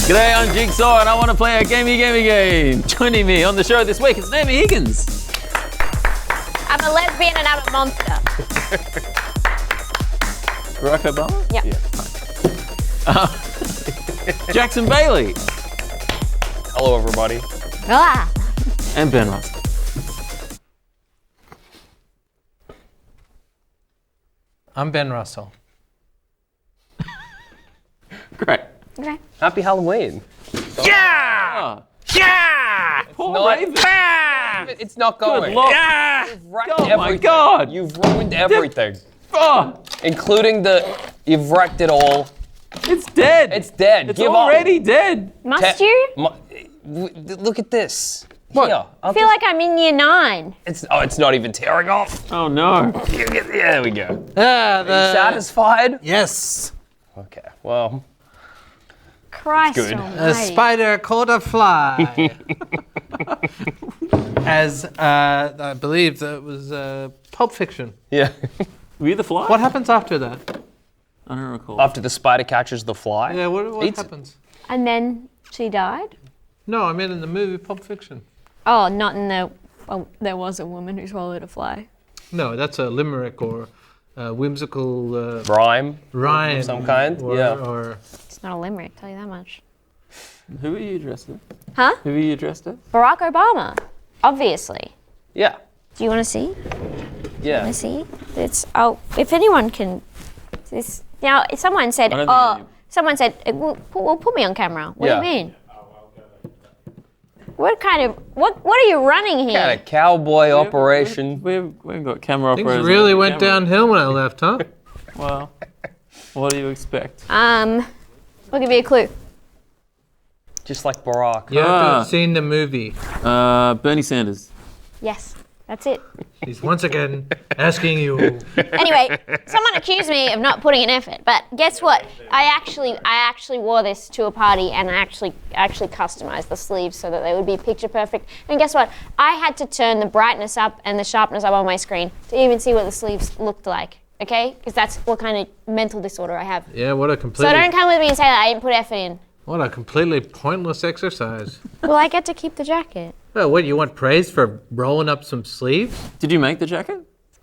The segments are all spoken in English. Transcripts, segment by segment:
G'day, I'm Jigsaw and I want to play a Gamey Gamey Game. Joining me on the show this week is Naomi Higgins. I'm a lesbian and I'm a monster. Barack Obama? Yep. Yeah. Jackson Baly. Hello, everybody. Ah. And Ben Russell. I'm Ben Russell. Great. Okay. Happy Halloween. Yeah! Yeah! Poor Not- Raven. It's not going. Good Lord. Yeah! You've wrecked Oh my everything. God. You've ruined everything. Oh, Including you've wrecked it all. it's dead. It's dead. It's Give already dead. Must you? Look at this. What? Here, I feel like I'm in year 9. it's not even tearing off. Oh no. Yeah, there we go. Ah, Satisfied? Yes. Okay, well, Christ good. almighty. A spider caught a fly. As I believe that was Pulp Fiction. yeah. Were you the fly? What happens after that? I don't recall. After the spider catches the fly. Yeah, what Eats it. happens? And then she died? No, I mean in the movie Pulp Fiction. Oh, not in the... Well, there was a woman who swallowed a fly. No, that's a limerick or a whimsical Rhyme. rhyme of some kind, Or, yeah. Or It's not a limerick, tell you that much. Who are you dressed as? Huh? Who are you dressed as? Barack Obama, obviously. Yeah. Do you want to see? Yeah. Want to see? It's... Oh, if anyone can... This, now, if someone said, I don't think someone said, well, put me on camera. What Yeah. do you mean? What kind of... What are you running here? Kind of cowboy operation. We've got camera things operators. really on went camera. downhill when I left, huh? Well, what do you expect? I'll give you a clue. Just like Barack. You have to Ah. have seen the movie. Bernie Sanders. Yes, that's it. He's once again asking you. Anyway, someone accused me of not putting in effort, but guess what? I actually wore this to a party and I actually customized the sleeves so that they would be picture perfect. And guess what? I had to turn the brightness up and the sharpness up on my screen to even see what the sleeves looked like. Okay? Because that's what kind of mental disorder I have. Yeah, what a So completely don't come with me and say that I didn't put effort in. pointless exercise. Well, I get to keep the jacket. Well, what, you want praise for rolling up some sleeves? Did you make the jacket?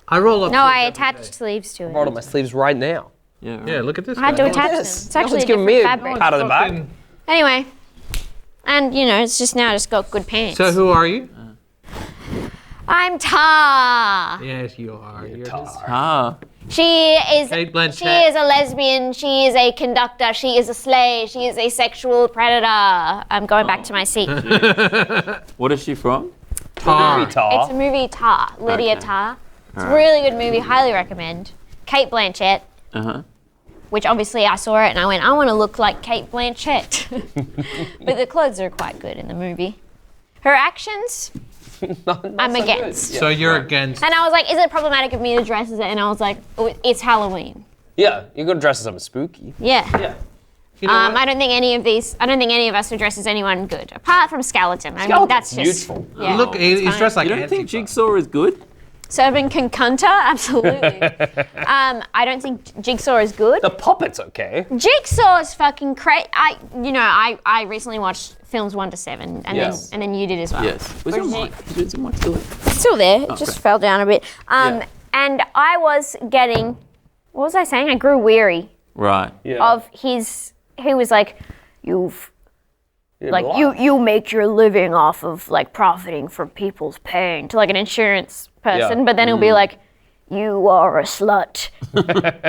I roll up. No, I sleeves every attached day. sleeves to it. Brought on my sleeves right now. Yeah. Right. Yeah, look at this. I had to guy. attach them. Yes. It's actually No one's a giving me different a fabric. pat on the back. Fucking- Anyway, and you know, it's just now just got good pants. So who are you? I'm Tar. Yes, you are. You're Ah. She is. Kate Blanchett. She is a lesbian. She is a conductor. She is a slave. She is a sexual predator. I'm going back to my seat. What is she from? Tar. It's a movie, Tar. Lydia Okay. Tar. It's a really good movie. Highly recommend. Kate Blanchett. Uh-huh. Which obviously I saw it and I went, I want to look like Kate Blanchett. But the clothes are quite good in the movie. Her actions, I'm against. So you're against. And I was like, is it problematic of me to dress as it? And I was like, oh, it's Halloween. Yeah, you're gonna dress as something spooky. Yeah. Yeah. You know what? I don't think any of us would dress as anyone good, apart from Skeleton. I mean, that's just beautiful. Yeah, Look, it's he's fine. dressed like You don't think Antifa. Jigsaw is good? Servant Concunta, absolutely. I don't think Jigsaw is good. The puppet's okay. Jigsaw is fucking crazy. I recently watched films 1 to 7, and Yes. then you did as well. Yes. Was your mic? Is your mic still there? It's still there. It just fell down a bit. Yeah. And I was getting, what was I saying? I grew weary Right. Yeah. of his. He was like, you've. Yeah, Like but you make your living off of like profiting from people's pain to like an insurance person, Yeah. but then he'll be like, you are a slut.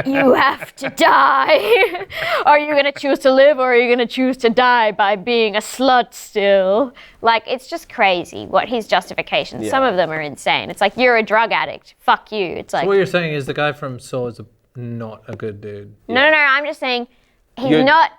You have to die. Are you gonna choose to live or are you gonna choose to die by being a slut still? Like it's just crazy what his justifications. Some of them are insane. It's like you're a drug addict. Fuck you. It's like What you're saying is the guy from Saw is not a good dude. no. I'm just saying he's You're- not.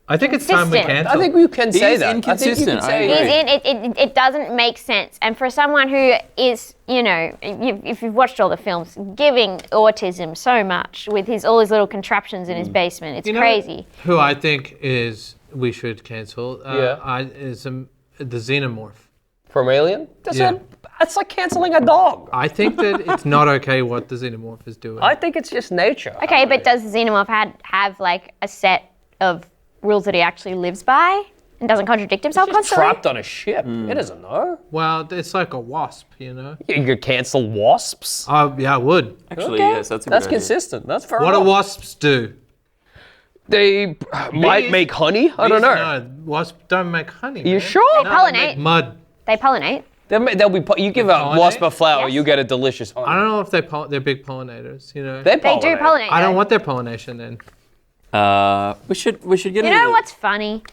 I think it's time we Consistent. cancel. I think you can say He's that. inconsistent, I I think you agree. can say It doesn't make sense. And for someone who is, you know, if you've watched all the films, giving autism so much with all his little contraptions in his basement, it's You know crazy. Who I think is we should cancel Yeah. is the Xenomorph. From Alien? Yeah. That's like canceling a dog. I think that it's not okay what the Xenomorph is doing. I think it's just nature. Okay, but does the Xenomorph have like a set of rules that he actually lives by? and doesn't contradict himself He's constantly? trapped on a ship. He doesn't know. Well, it's like a wasp, you know? You could cancel wasps. Yeah, I would. Actually, yes, that's a good That's idea. consistent. That's fair What do enough. wasps do? They might Bees? make honey. I don't know. No, wasps don't make honey. You man. sure? They No, pollinate. they make mud. They pollinate. They'll be. You give a pollinate? wasp a flower, Yes. you get a delicious honey. I don't know if they're big pollinators, you know? They They do pollinate. I don't though. want their pollination then. We should get You into know the- what's funny?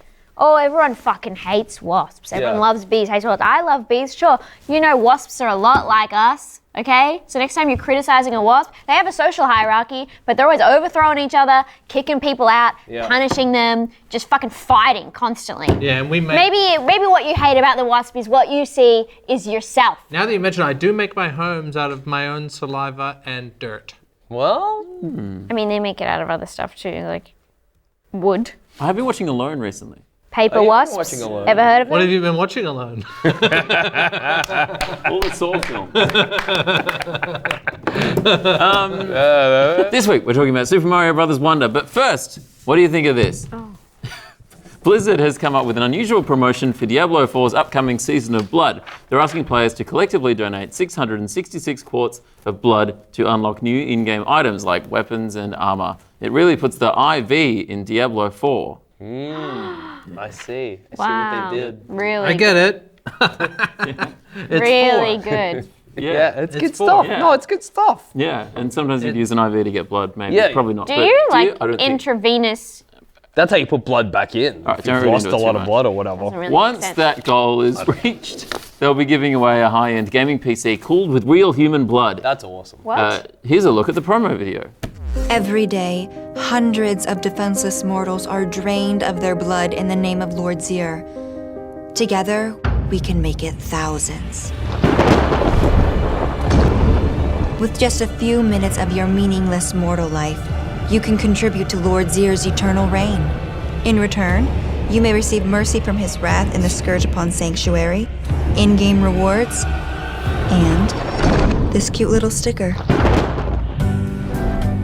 Oh, everyone fucking hates wasps. Everyone Yeah. loves bees, hates wasps. I love bees, sure. You know, wasps are a lot like us, okay? So next time you're criticizing a wasp, they have a social hierarchy, but they're always overthrowing each other, kicking people out, Yeah. punishing them, just fucking fighting constantly. Yeah, and we make... Maybe what you hate about the wasp is what you see is yourself. Now that you mention it, I do make my homes out of my own saliva and dirt. Well, I mean, they make it out of other stuff too, like wood. I have been watching Alone recently. Paper you've been wasps. watching Alone. Ever heard of them? What have you been watching alone? All the Saw films. This week we're talking about Super Mario Brothers Wonder, but first, what do you think of this? Blizzard has come up with an unusual promotion for Diablo 4's upcoming Season of Blood. They're asking players to collectively donate 666 quarts of blood to unlock new in-game items like weapons and armor. It really puts the IV in Diablo 4. I see. I see Wow. what they did. Really, I get it. It's really four. good. Yeah, it's good full, stuff. yeah. No, it's good stuff. Yeah, and sometimes you'd use an IV to get blood, maybe. Yeah. Probably not. Do but you like I don't think. intravenous? That's how you put blood back in. Alright, if don't you've read lost into a it lot too of much. blood or whatever. Doesn't really Once make sense. that goal is reached, they'll be giving away a high-end gaming PC cooled with real human blood. That's awesome. What? Here's a look at the promo video. Every day, hundreds of defenseless mortals are drained of their blood in the name of Lord Zir. Together, we can make it thousands. With just a few minutes of your meaningless mortal life, you can contribute to Lord Zir's eternal reign. In return, you may receive mercy from his wrath in the Scourge Upon Sanctuary, in-game rewards, and this cute little sticker.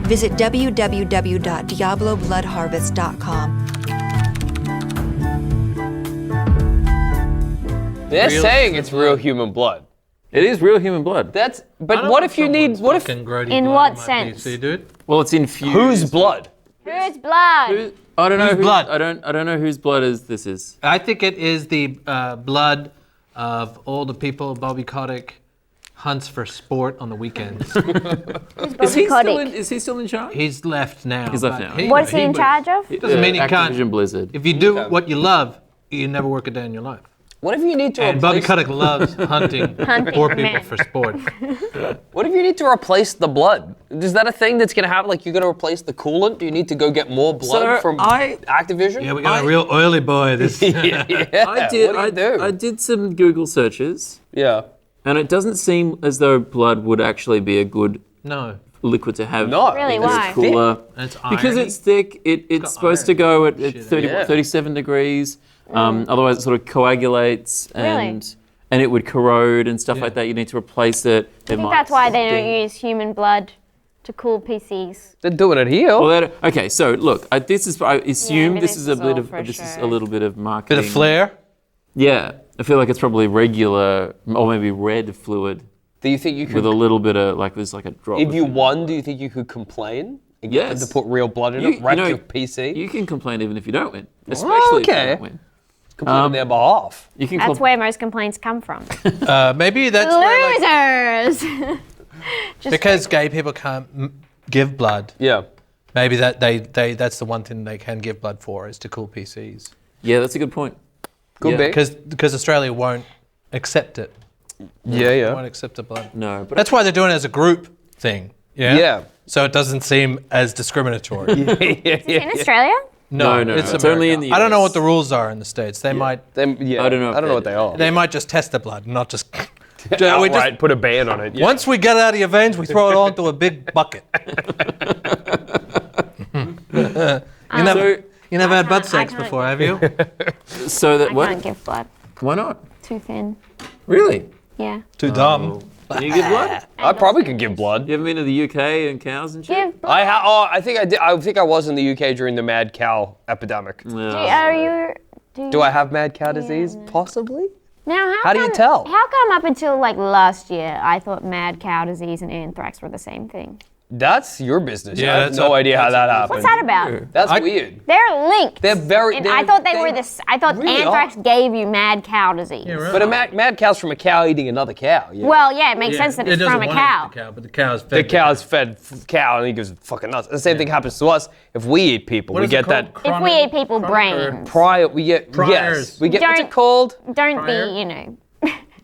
Visit www.diablobloodharvest.com. They're saying it's real human blood. It is real human blood. That's. I But don't what want if you need? someone's What if? fucking grody In blood what on my sense? PC, dude? Well, it's infused. Whose blood? Whose blood? I don't know Whose blood? I don't know whose blood this is. I think it is the blood of all the people Bobby Kotick hunts for sport on the weekends. Is he Kotick. still in charge? He's left now. He's left but now. What's he in would- charge of? Doesn't mean he can't. Activision Blizzard. If you do what you love, you never work a day in your life. What if you need to And Bobby replace? Kotick loves hunting poor people man. for sport. What if you need to replace the blood? Is that a thing that's gonna happen? Like you're gonna replace the coolant? Do you need to go get more blood So, from I- Activision? Yeah, we got a real oily boy. This. yeah. I did. What do you do? I did some Google searches, Yeah. and it doesn't seem as though blood would actually be a good No, liquid to have. No. Really, because why? it's thick. Cooler. that's Because irony. it's thick, it's supposed to iron go at shit. 30, Yeah. 37 degrees. Otherwise, it sort of coagulates and it would corrode and stuff like that. You need to replace it. I think that's why they don't use human blood to cool PCs. They're doing it here. Well, okay, so look, I assume maybe this this is a is bit all of for this is show. a little bit of bit marketing. of flair. Yeah, I feel like it's probably regular or maybe red fluid Do you think you could? with a little bit of like there's like a drop. If of you it. won, do you think you could complain? And get them Yes. to put real blood in You- it, wreck you know, your PC, You can complain even if you don't win, especially if you okay. don't win. complain on their behalf. You can That's where most complaints come from. Maybe that's where, like, Losers! because gay people can't give blood. Yeah. Maybe that that's the one thing they can give blood for is to cool PCs. Yeah, that's a good point. Could Yeah. be. Because Australia won't accept it. Yeah, Won't accept the blood. No, but That's why they're doing it as a group thing. Yeah. Yeah. So it doesn't seem as discriminatory. In Australia? No, it's it's only in the I don't know US. what the rules are in the States. They might I don't know if I don't know what they they are. they might just test the blood, not just. Outright put a ban on it. Yeah. Once we get it out of your veins, we throw it all into a big bucket. You never had butt I sex can't before, have you? So that I what? can't give blood. Why not? Too thin. Really? Yeah. Too dumb. You give blood? I probably could give blood. You haven't been to the UK and cows and shit? Give blood. I think I did. I think I was in the UK during the mad cow epidemic. No. Are you Do I have mad cow disease? Possibly. Now, How do you tell? How come up until like last year, I thought mad cow disease and anthrax were the same thing? That's your business. Yeah, I have that's no a- idea how that's that a- happened. What's that about? That's weird. They're linked. They're very. And I thought they were this. I thought really anthrax are. gave you mad cow disease. Yeah, right. But a mad cow's from a cow eating another cow. Yeah. Well, yeah, it makes sense that It it's doesn't from a want to eat cow. the cow, but the cow's fed. the cow's fed cow and he goes fucking nuts. The same thing happens to us if we eat people. What We is it get that called? If we eat people brains, prior. We get Priors. yes. We get what's Don't- it called? don't Prior? be, you know,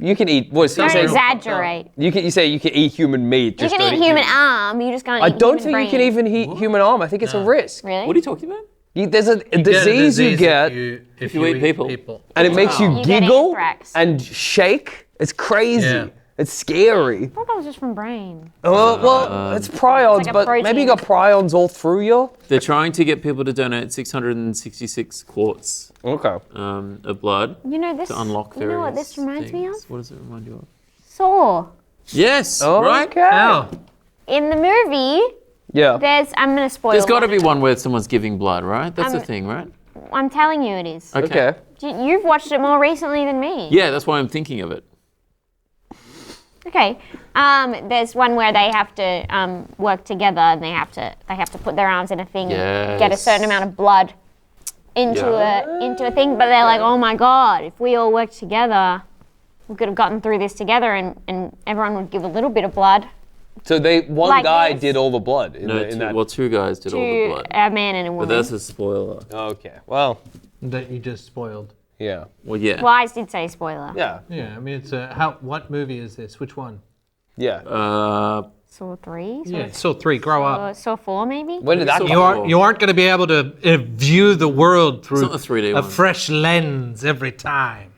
You can eat. What? So you don't say exaggerate. you say you can eat human meat. You Just can don't eat human arm, you just can't I eat don't human think brain. you can even eat human arm. I think it's a risk. Really? What are you talking about? There's a disease you get, if you eat people. and it makes you You get giggle anthrax. and shake. It's crazy. Yeah. It's scary. I thought that was just from brain. Well, it's prions, It's like a but maybe you got protein. prions all through you. They're trying to get people to donate 666 quarts Okay. of blood You know this. to unlock You various know what this reminds me of? things. What does it remind you of? Saw. Yes, Oh, right? okay. Ow. In the movie, Yeah. I'm gonna spoil. There's got to one. be one where someone's giving blood, right? That's the thing, right? I'm telling you, it is. Okay. You've watched it more recently than me. Yeah, that's why I'm thinking of it. Okay. There's one where they have to work together and they have to put their arms in a thing and get a certain amount of blood into a thing. But they're like, oh my god, if we all worked together, we could have gotten through this together, and everyone would give a little bit of blood So one Like guy this? did all the blood in, No, in that. two guys did all the to blood. a man and a But woman. that's a spoiler. Okay. Well. That you just spoiled. Yeah. Well, yeah. Well, I did say spoiler. Yeah. Yeah, I mean, it's what movie is this? Which one? Yeah. Saw 3? Yeah, Saw 3, grow up. Saw 4 maybe? When did that Saw- come? You aren't going to be able to view the world through not the 3D a one. fresh lens every time.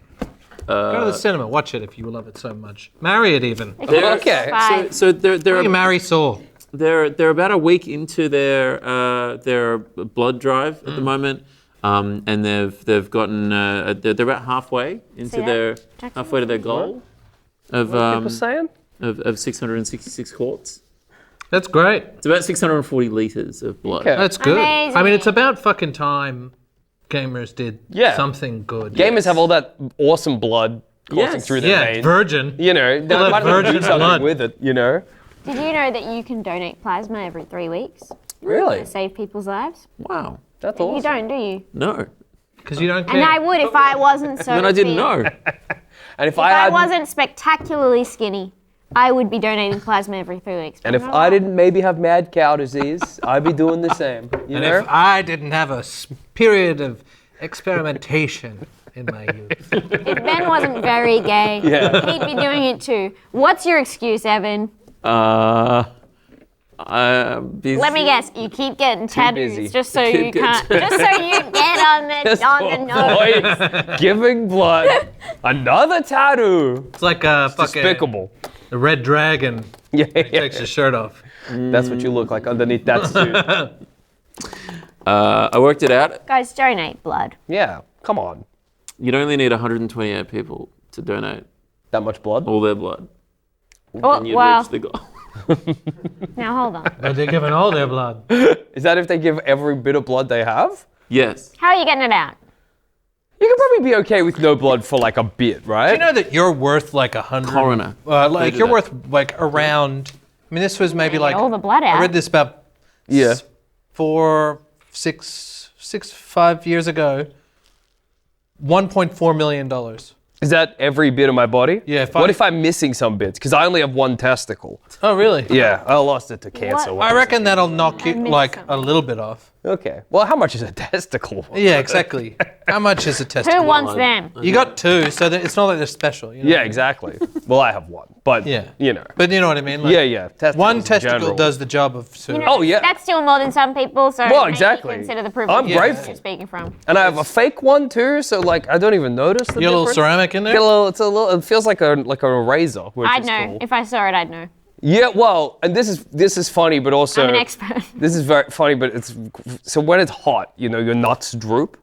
Go to the cinema, watch it if you love it so much. Marry it even. Okay. Five. So they're You marry Saw. they're about a week into their blood drive at the moment, and they've gotten they're about halfway into that? their Jackson? halfway to their goal of People saying? of 666 quarts. That's great. It's about 640 liters of blood. Okay. That's good. I mean, Amazing. it's about fucking time gamers did Yeah. something good. Gamers have all that awesome blood coursing Yes. through their Yeah, veins. virgin. You know, they that might as well do virgin something blood. with it. You know. Did you know that you can donate plasma every 3 weeks Really? to save people's lives? Wow. That's You awesome. don't, do you? No. Because you don't care. And I would if I wasn't so And I didn't thin. know. And if If I had, wasn't spectacularly skinny, I would be donating plasma every 3 weeks. and if I didn't maybe have mad cow disease, I'd be doing the same. You And know. if I didn't have a period of experimentation in my youth. If Ben wasn't very gay, Yeah. he'd be doing it too. What's your excuse, Evan? Busy. Let me guess. You keep getting tattoos busy. just so Keep you getting can't. Just so you get on the nose. Boys, giving blood, another tattoo. It's like a fucking Despicable. the red dragon Yeah, takes his shirt off. that's what you look like underneath that suit. I worked it out. Guys, donate blood. Yeah, come on, You'd only need 128 people to donate that much blood. all their blood, Oh, and you'd well, reach the goal. now hold on. But they're giving all their blood. Is that if they give every bit of blood they have? Yes. How are you getting it out? You can probably be okay with no blood for like a bit, right? Do you know that you're worth like 100? Coroner. Like do you're that. worth like around. I mean, this was maybe Get like all the blood out. I read this about Yeah. 5 years ago. $1.4 million. Is that every bit of my body? Yeah, if What I- if I'm missing some bits? Because I only have one testicle. Oh, really? Yeah, I lost it to cancer. What? I reckon that'll knock you missed like something. a little bit off. Okay. Well, how much is a testicle? Yeah, exactly. How much is a Who testicle? wants them? You got 2, so that it's not like they're special. You know? Yeah, exactly. Well, I have one, but Yeah. you know. But you know what I mean? Like, Yeah. Testicles One in testicle general. does the job of. You know, Oh, yeah. That's still more than some people, so Well, maybe exactly. consider the privilege I'm grateful. you're speaking from. And I have a fake one too, so like I don't even notice the You got a little difference. ceramic in there? Get a little, it's a little. It feels like an eraser, which I'd is know. cool. If I saw it, I'd know. Yeah, well, and this is funny, but also I'm an expert. This is very funny, but it's so when it's hot, you know, your nuts droop.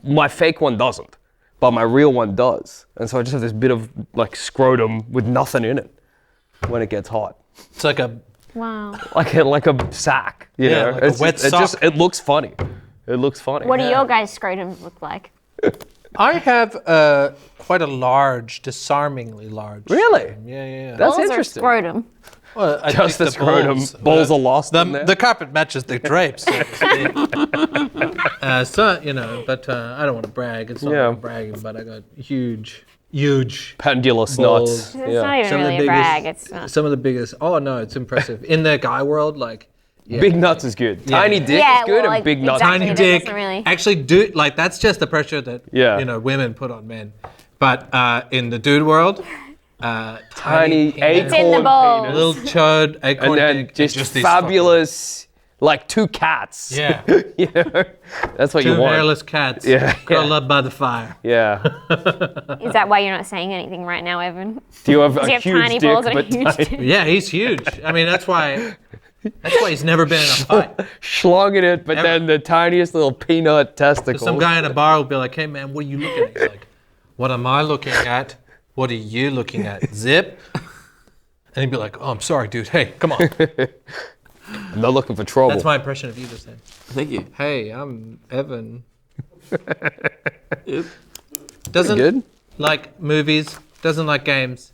My fake one doesn't, but my real one does, and so I just have this bit of like scrotum with nothing in it when it gets hot, It's like a. Wow. like a sack. You Yeah, know, like a wet it sock. it looks funny. It looks funny. What do Yeah. your guys' scrotums look like? I have quite a large, disarmingly large. Really? scrotum. Yeah. That's Balls or interesting. scrotum? Well, I Just think the scrotum. Balls are lost in there. The carpet matches the drapes. So, to speak. So but I don't want to brag. It's not Yeah. like I'm bragging, but I got huge. Pendulous balls. nuts. It's not even really a brag. It's not. Some of the biggest. Oh no, it's impressive. In the guy world, like. Yeah. Big nuts is good. Tiny dick Yeah, is good, well, and big nuts. exactly. Tiny that dick. doesn't really- Actually, that's just the pressure that women put on men. But in the dude world, Tiny penis, in the acorn balls. penis. little chud, acorn And then dick, just these fabulous, like 2 cats. Yeah. You know? That's what Two you want. hairless cats. Yeah, Curled yeah. up by the fire. Yeah. Is that why you're not saying anything right now, Evan? Do you have Do a you have huge tiny dick, balls and a but huge tiny? dick? Yeah, he's huge. I mean, that's why he's never been in a fight. Schlonging it, but then the tiniest little peanut testicles. Some guy in a bar will be like, "Hey man, what are you looking at?" He's like, "What am I looking at? What are you looking at? Zip?" And he'd be like, "Oh, I'm sorry, dude. Hey, come on." I'm not looking for trouble. That's my impression of you just then. Thank you. Hey, I'm Evan. Yep. Doesn't good. like movies. Doesn't like games.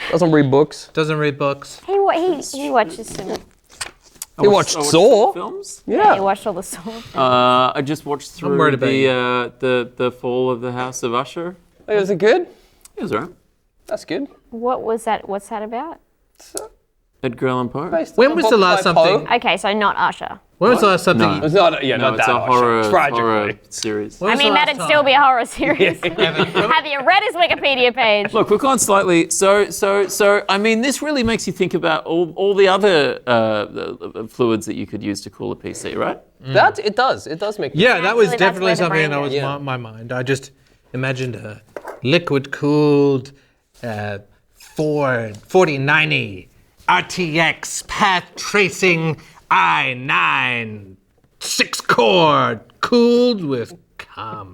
Doesn't read books. Doesn't read books. He watches some. He watched some Saw. films. He Yeah. watched all the Saw. I just watched through worried about the fall of the House of Usher. Hey, is it good? It was alright. That's good. What was that? What's that about? Edgar Allan Poe. Based When on a was book the last by Poe. something? Okay, so not Usher. When was the last something? No. It's not, yeah, No, not it's that a horror, Tragically. horror series. When I was the mean, last that'd time? still be a horror series. Have you read his Wikipedia page? Look, we've gone slightly. So. I mean, this really makes you think about all the other fluids that you could use to cool a PC, right? That it does. It does make. Yeah, that was Naturally, that's definitely where the something brain that was goes. Yeah. my mind. I just imagined a liquid-cooled Ford 4090 RTX path tracing i9 6-core cooled with cum.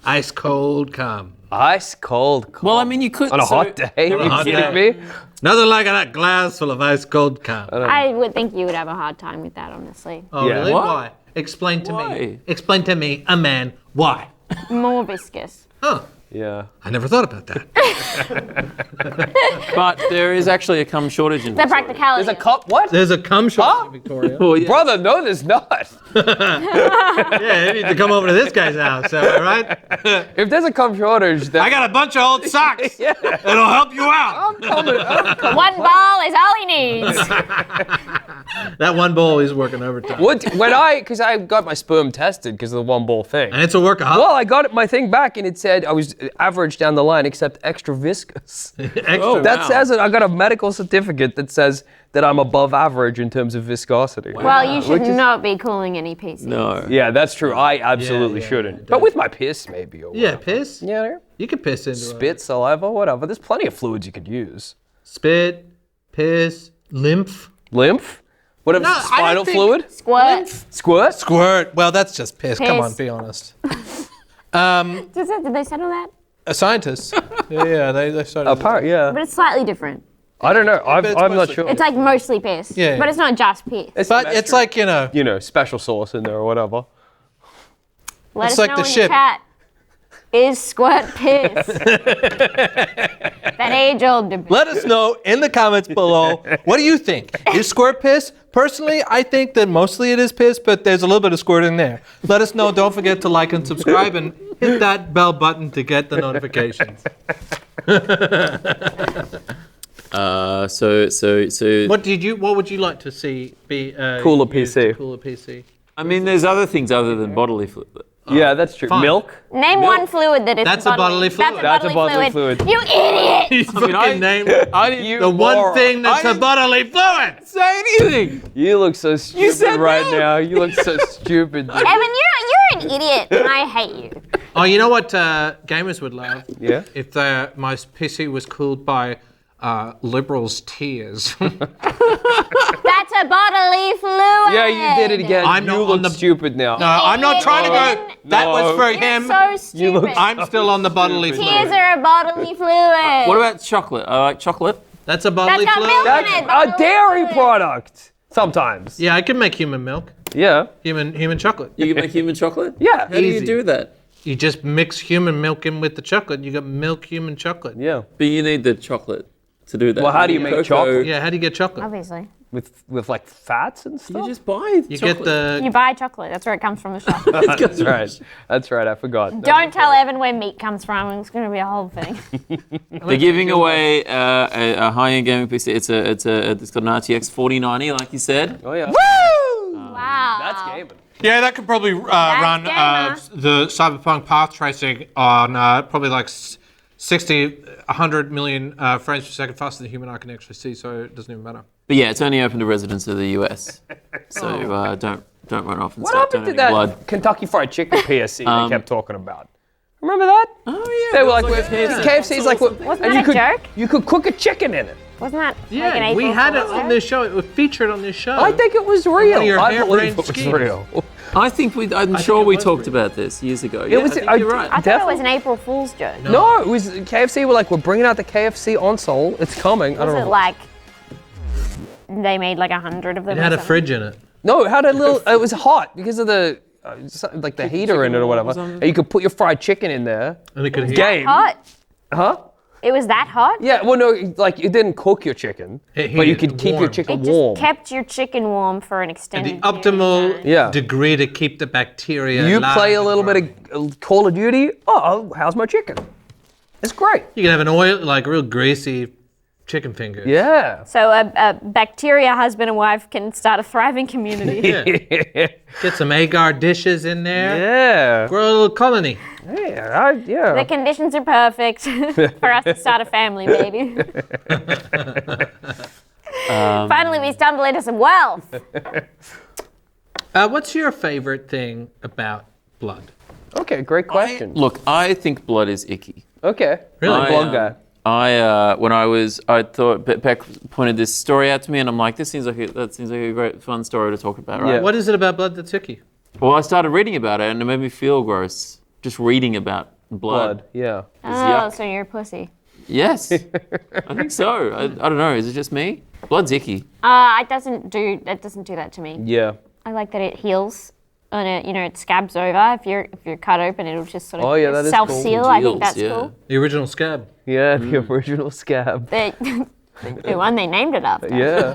Ice cold cum. Ice cold. Well, I mean, you could on a hot day. On a You hot kidding day. me? Nothing like that glass full of ice cold cum. I would think you would have a hard time with that, honestly. Oh, Yeah. really? What? Why? Explain to Why? me. Explain to me, a man, why? More viscous. Huh. Yeah. I never thought about that. But there is actually a cum shortage in The Victoria. practicality. There's a cup. What? There's a cum shortage Huh? in Victoria. Oh, yeah. Brother, no, there's not. Yeah, you need to come over to this guy's house, all right? If there's a cup shortage, then I got a bunch of old socks. yeah. It'll help you out. I'm coming. One ball is all he needs. That one ball is working overtime. Because I got my sperm tested because of the one ball thing. And it's a workaholic. Well, I got my thing back and it said I was average down the line except extra viscous. Extra. Oh, That wow. says it. I got a medical certificate that says that I'm above average in terms of viscosity. Well, you should Which is- not be cooling any PCs. No. Yeah, that's true. I absolutely yeah, shouldn't. yeah, but with my piss, maybe. Or Yeah, whatever. piss. Yeah. You can piss into Spit, saliva, whatever. There's plenty of fluids you could use. Spit, piss, lymph. Lymph? Whatever. No, I Spinal don't think- fluid? Squirt. Squirt? Squirt. Well, that's just piss. Come on, Piss. be honest. Did they settle that? A scientist. Yeah, they started. Yeah. But it's slightly different. I don't know. but it's I'm not mostly- sure. It's like mostly piss. Yeah, yeah. But it's not just piss. But it's like, special sauce in there or whatever. Let it's us like know the in ship. the chat. Is squirt piss? That age-old debate. let us know in the comments below. What do you think? Is squirt piss? Personally, I think that mostly it is piss, but there's a little bit of squirt in there. Let us know. Don't forget to like and subscribe and hit that bell button to get the notifications. So. What would you like to see be Cooler used PC. to cool a PC? I mean, there's other things other than bodily fluid. Yeah, that's true. Fine. Milk? Name one fluid that is That's a bodily fluid. That's a bodily fluid. You idiot! He's fucking named I didn't. the one moron. thing that's I a bodily fluid. say anything. You look so stupid said right no. now. You look so stupid. dude. Evan, you're an idiot, and I hate you. Oh, you know what gamers would love? Yeah? If my PC was cooled by liberals' tears. That's a bodily fluid. Yeah, you did it again. I'm you not look on the- stupid now. No, I'm not trying to go. That was for You're him. so stupid. You look- I'm still on the bodily Tears fluid. are a bodily fluid. What about chocolate? I like chocolate. That's a bodily That's got fluid. milk in That's it. a bodily dairy fluid. product. Sometimes. Yeah, I can make human milk. Yeah. Human chocolate. You can make human chocolate? Yeah. How do you Easy. do that? You just mix human milk in with the chocolate. You got milk human chocolate. Yeah. But you need the chocolate to do that. Well, how do you make chocolate? Yeah, how do you get chocolate? Obviously. With like fats and stuff? You just buy You chocolate. get the. You buy chocolate. That's where it comes from the shop. That's right. That's right. I forgot. Don't tell Evan where meat comes from. It's going to be a whole thing. They're giving away a high-end gaming PC. It's got an RTX 4090, like you said. Oh yeah. Wow. That's gaming. Yeah, that could probably run gamer. the Cyberpunk path tracing on probably like 60, 100 million frames per second faster than human eye can actually see, so it doesn't even matter. But yeah, it's only open to residents of the US. So don't run off and What start happened to donating that blood. Kentucky Fried Chicken PSC they kept talking about? Remember that? Oh yeah. They were like, KFC's like, Wasn't that a joke? You could cook a chicken in it. Wasn't that like an Yeah, we April had it Fool's on joke? this show. It was featured on this show. I think it was real. your I believe harebrained it was schemes. real. I think I'm think sure it we was talked real. about this years ago. Yeah, was- I think I- you're right. I thought it was an April Fool's joke. No, it was KFC were like, we're bringing out the KFC console. It's coming. I Was don't it know. like they made like 100 of them? It or had a something? fridge in it. No, it had a little. It was hot because of the like the heater in it or whatever. And you could put your fried chicken in there. And it could heat. Game. Hot? Huh? It was that hot? Yeah. Well, no, like it didn't cook your chicken, It but you heated, could keep your warmed. chicken It just warm. kept your chicken warm for an And extended the optimal Yeah. degree to keep the bacteria You alive play a and little growing. bit of Call of Duty. Oh, how's my chicken? It's great. You can have an oil, like real greasy chicken finger. Yeah. So a bacteria husband and wife can start a thriving community. Yeah. Get some agar dishes in there. Yeah. Grow a little colony. Yeah. Yeah. The conditions are perfect for us to start a family, baby. Finally, we stumble into some wealth. What's your favorite thing about blood? Okay. Great question. Look, I think blood is icky. Okay. Really? Blog guy. When I thought Beck pointed this story out to me, and I'm like, that seems like a great fun story to talk about, right? Yeah. What is it about blood that's icky? Well, I started reading about it, and it made me feel gross just reading about blood. Blood. Yeah. Oh, yuck. so you're a pussy. Yes, I think so. I don't know. Is it just me? Blood's icky. It doesn't do that to me. Yeah. I like that it heals and it scabs over. If you're cut open, it'll just sort of Oh, yeah, that is cool. self-seal. I think Heals, that's yeah. cool. The original scab. Yeah. The original scab. The one they named it after. Yeah.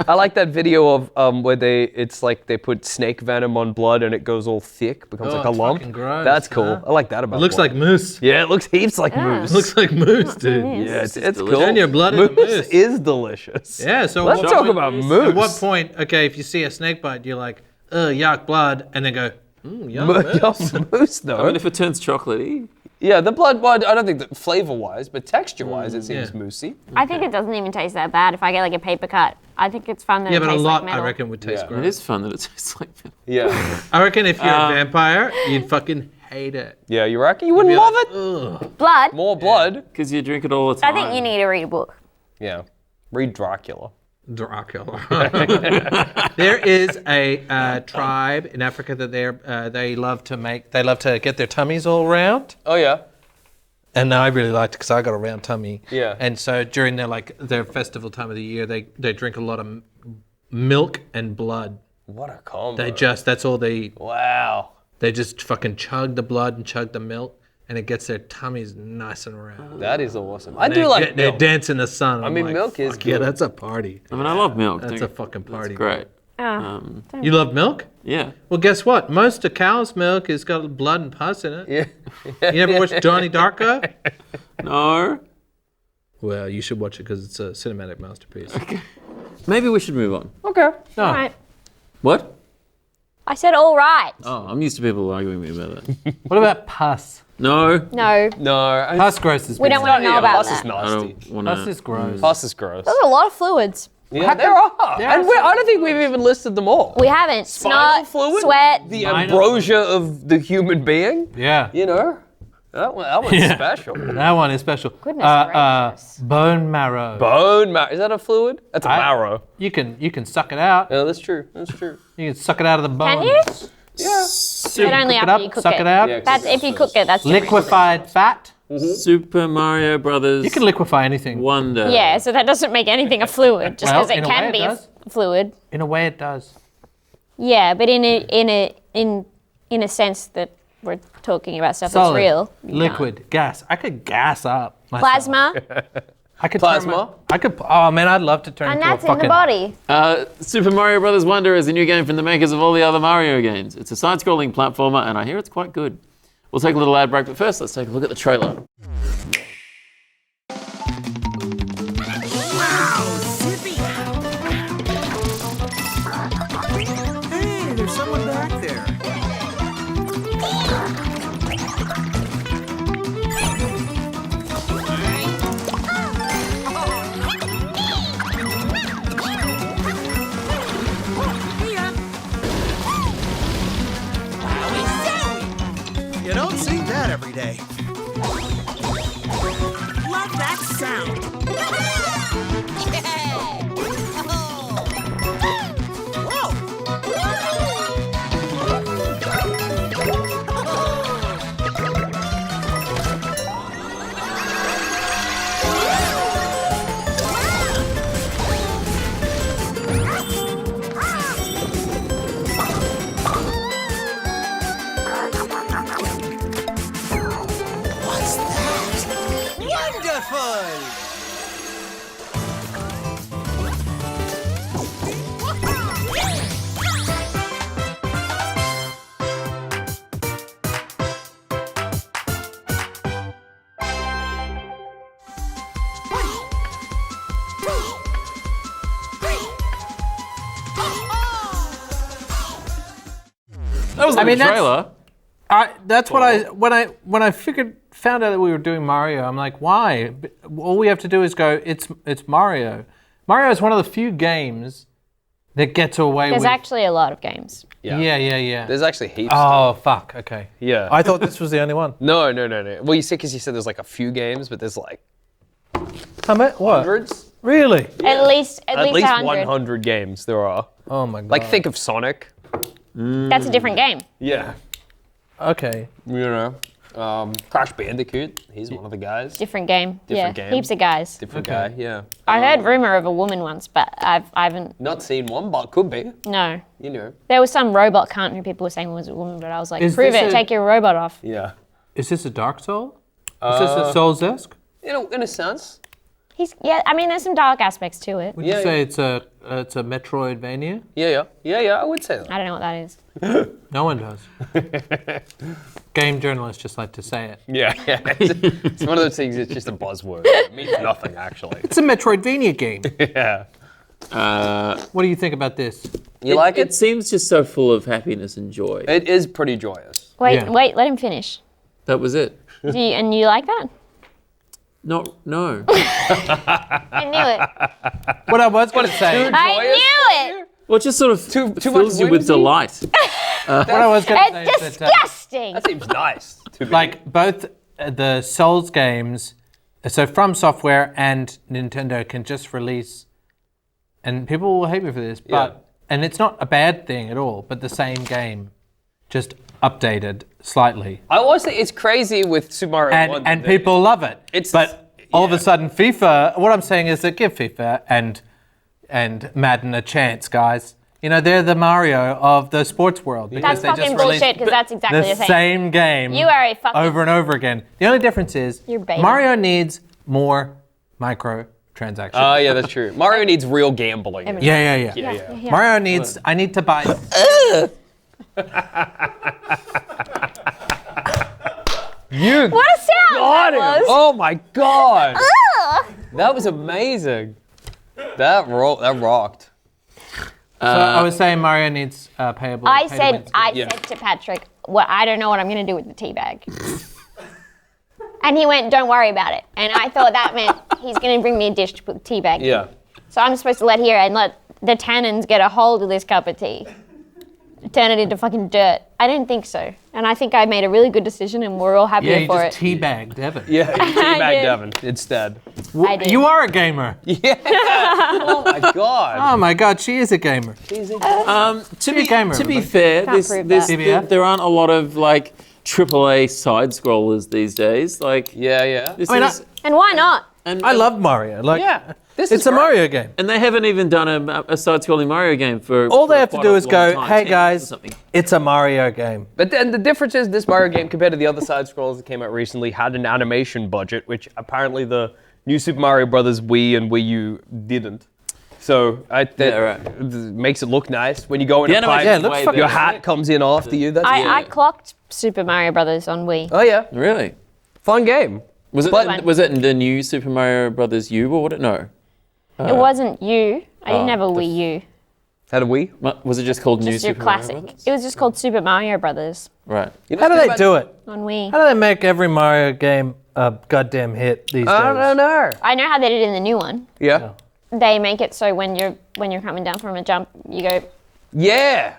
I like that video of where it's like they put snake venom on blood and it goes all thick, becomes Oh, like a it's lump. fucking gross, That's cool. huh? I like that about It looks blood. like moose. Yeah, it looks heaps like Yeah. moose. It looks like moose, dude. Yeah, it's delicious. cool. Turn your blood into moose. is delicious. Yeah, so Let's what talk point- about moose. At what point, okay, if you see a snake bite, you're like, yuck, blood, and then go, yuck, moose. Moose though. I mean, if it turns chocolatey. Yeah, the blood, I don't think that flavor-wise, but texture-wise, it seems Yeah. moosey. I think it doesn't even taste that bad if I get like a paper cut. I think it's fun that Yeah, it but a tastes lot, like metal. I reckon, would taste Yeah. gross. It is fun that it tastes like milk. Yeah. I reckon if you're a vampire, you'd fucking hate it. Yeah, you reckon? You wouldn't You'd be love like, it? Ugh. Blood. More blood? Because you drink it all the I time. think you need to read a book. Yeah. Read Dracula. Dracula. There is a tribe in Africa that they love to get their tummies all round. Oh, yeah. And I really liked it because I got a round tummy. Yeah. And so during their festival time of the year, they drink a lot of milk and blood. What a combo. That's all they eat. Wow. They just fucking chug the blood and chug the milk, and it gets their tummies nice and round. That is awesome. I do like They milk. dance in the sun. I mean, milk is Yeah, good. that's a party. I mean, I love milk. That's Don't- a fucking party. Great. You love milk? Yeah. Well, guess what? Most of cow's milk has got blood and pus in it. Yeah. You ever watched Johnny Darko? No. Well, you should watch it because it's a cinematic masterpiece. Maybe we should move on. Okay. No. All right. What? I said all right. Oh, I'm used to people arguing with me about that. What about pus? No. No, No. Pus gross is we don't want to know about Pus is that. I nasty. don't want Pus to. is gross. Pus is gross. There's a lot of fluids. Yeah, there are. And I don't think we've even listed them all. We haven't. Spinal Snot, fluid? sweat. The ambrosia of the human being, Yeah. you know? That one's special. That one is special. Goodness gracious. Bone marrow. Bone marrow. Is that a fluid? That's a I- marrow. You can suck it out. Yeah, that's true. That's true. You can suck it out of the bone. Can you? Yeah. But only Cook it after up, you cook suck it out. Yeah, That's if you cook it. That's different. Liquefied fat. Super Mario Brothers. You can liquefy anything. Wonder. Yeah, so that doesn't make anything a fluid, just Well, because in it a way can it be a does. fluid. In a way, it does. Yeah, but in a sense that we're talking about stuff Solid, that's real. you can't. liquid, gas. I could gas up. myself. Plasma, I could Plasma? Oh man, I'd love to turn and into that's a in the fucking. body. Super Mario Bros. Wonder is a new game from the makers of all the other Mario games. It's a side-scrolling platformer, and I hear it's quite good. We'll take a little ad break, but first, let's take a look at the trailer. Wow, zippy! Hey, there's someone back there. You don't see that every day. Love that sound. What's that? Wonderful! That was I mean, the that's- trailer. That's what when I found out that we were doing Mario, I'm like, why? All we have to do is go. It's Mario. Mario is one of the few games that gets away There's with. actually a lot of games. Yeah. There's actually heaps. Oh fuck. Okay. Yeah. I thought this was the only one. No. Well, you said because you said there's like a few games, but there's like How much? What? hundreds. Really? At least At least 100. 100 games there are. Oh my god. Like think of Sonic. That's a different game. Yeah. Okay. You know, Crash Bandicoot. He's one of the guys. Different game. Different yeah, game. heaps of guys. Different Okay. guy. Yeah. I heard rumor of a woman once, but I haven't. Not seen one, but could be. No, You know. there was some robot cunt who people were saying was a woman, but I was like, Is prove this it. a- Take your robot off. Yeah. Is this a Dark Soul? Is this a Souls-esque? In a sense. Yeah. I mean, there's some dark aspects to it. Would Yeah, you say it's a Metroidvania? Yeah. I would say that. I don't know what that is. No one does. Game journalists just like to say it. Yeah. It's one of those things. It's just a buzzword. It means nothing actually. It's a Metroidvania game. Yeah. What do you think about this? You like It it? seems just so full of happiness and joy. It is pretty joyous. Wait, Yeah. let him finish. That was it. And you like that? No. I knew it. What I was going to say. I knew it. Well, it just sort of Too much fills you with whimsy? delight. What I was going to say It's is that disgusting. That seems nice. To be. like both the Souls games, so From Software and Nintendo can just release, and people will hate me for this, but and it's not a bad thing at all, but the same game, just updated slightly, I always think it's crazy with Super Mario Wonder and that people love it. It's- but all of a sudden, FIFA. What I'm saying is that give FIFA and Madden a chance, guys. You know, they're the Mario of the sports world. because That's they just fucking released bullshit because that's exactly the the same. same game You are a fucking. over and over again. The only difference is You're baiting. Mario needs more microtransactions. Oh, yeah, that's true. Mario needs real gambling. yeah. Yeah. Mario needs. I need to buy. You What a sound got that him! was. Oh my god! That was amazing. That rocked. So I was saying Mario needs payable. I pay to said win. said to Patrick, "Well, I don't know what I'm going to do with the tea bag." And he went, "Don't worry about it." And I thought that meant he's going to bring me a dish to put the tea bag in. Yeah. So I'm supposed to let the tannins get a hold of this cup of tea. Turn it into fucking dirt. I didn't think so. And I think I made a really good decision and we're all happy Yeah, you for just it. teabagged Evan. Yeah, teabag did. Devin instead. I did. You are a gamer. Oh my god. Oh my god, she is a gamer. To Be a gamer, be everybody. fair, Can't prove that. TBF? there aren't a lot of like AAA side scrollers these days. Like Yeah. this I mean, is, And why not? and I love Mario. Like, Yeah. This It's is a great. Mario game. And they haven't even done a side-scrolling Mario game for. All they for have to quite do a is long go, time, hey 10 years or guys, something. it's a Mario game. But then the difference is this Mario game compared to the other side scrollers that came out recently had an animation budget, which apparently the new Super Mario Brothers Wii and Wii U didn't. So that makes it look nice when you go in The a pipe. animation Yeah, it looks way fucking- Your better. hat comes in after you. That's I clocked Super Mario Brothers on Wii. oh yeah, Really? fun game. Was it? But- Was it the new Super Mario Brothers U or what? No. It wasn't you. I didn't have a Wii U. Had a Wii. Was it just called New Just your Super Mario classic. Brothers? It was just called Super Mario Brothers Right. How do they do it? on Wii. How do they make every Mario game a goddamn hit these days? I don't know. I know how they did it in the new one. Yeah. They make it so when you're coming down from a jump, you go. Yeah.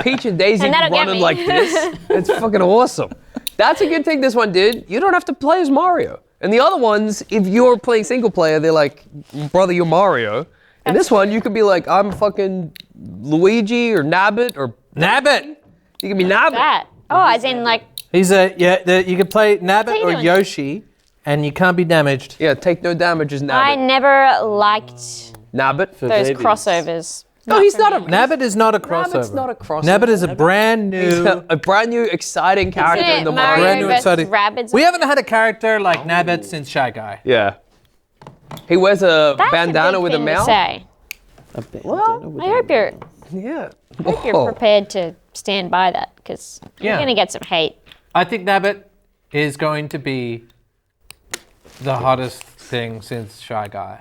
Peach and Daisy And that'll get running me. like this. It's fucking awesome. That's a good thing this one did. You don't have to play as Mario. And the other ones, if you're playing single player, they're like, brother, you're Mario. And this one, you could be like, I'm fucking Luigi or Nabbit or Nabbit! you can be Nabbit. That. Oh, as in like. He's you can play Nabbit you or doing? Yoshi, and you can't be damaged. Yeah, take no damage as I Nabbit. never liked Nabbit. those babies. crossovers. No, he's not a Nabbit is not a crossover. Nabbit's not a crossover. Nabbit is a brand new. a brand new exciting character Isn't in the it Mario. brand Mario new versus exciting- Rabbids? We haven't had a character like Nabbit since Shy Guy. Yeah. He wears a That's bandana a big with a thing to mouth. say. Well, I hope you're yeah. prepared to stand by that because you're Yeah. gonna get some hate. I think Nabbit is going to be the hottest thing since Shy Guy,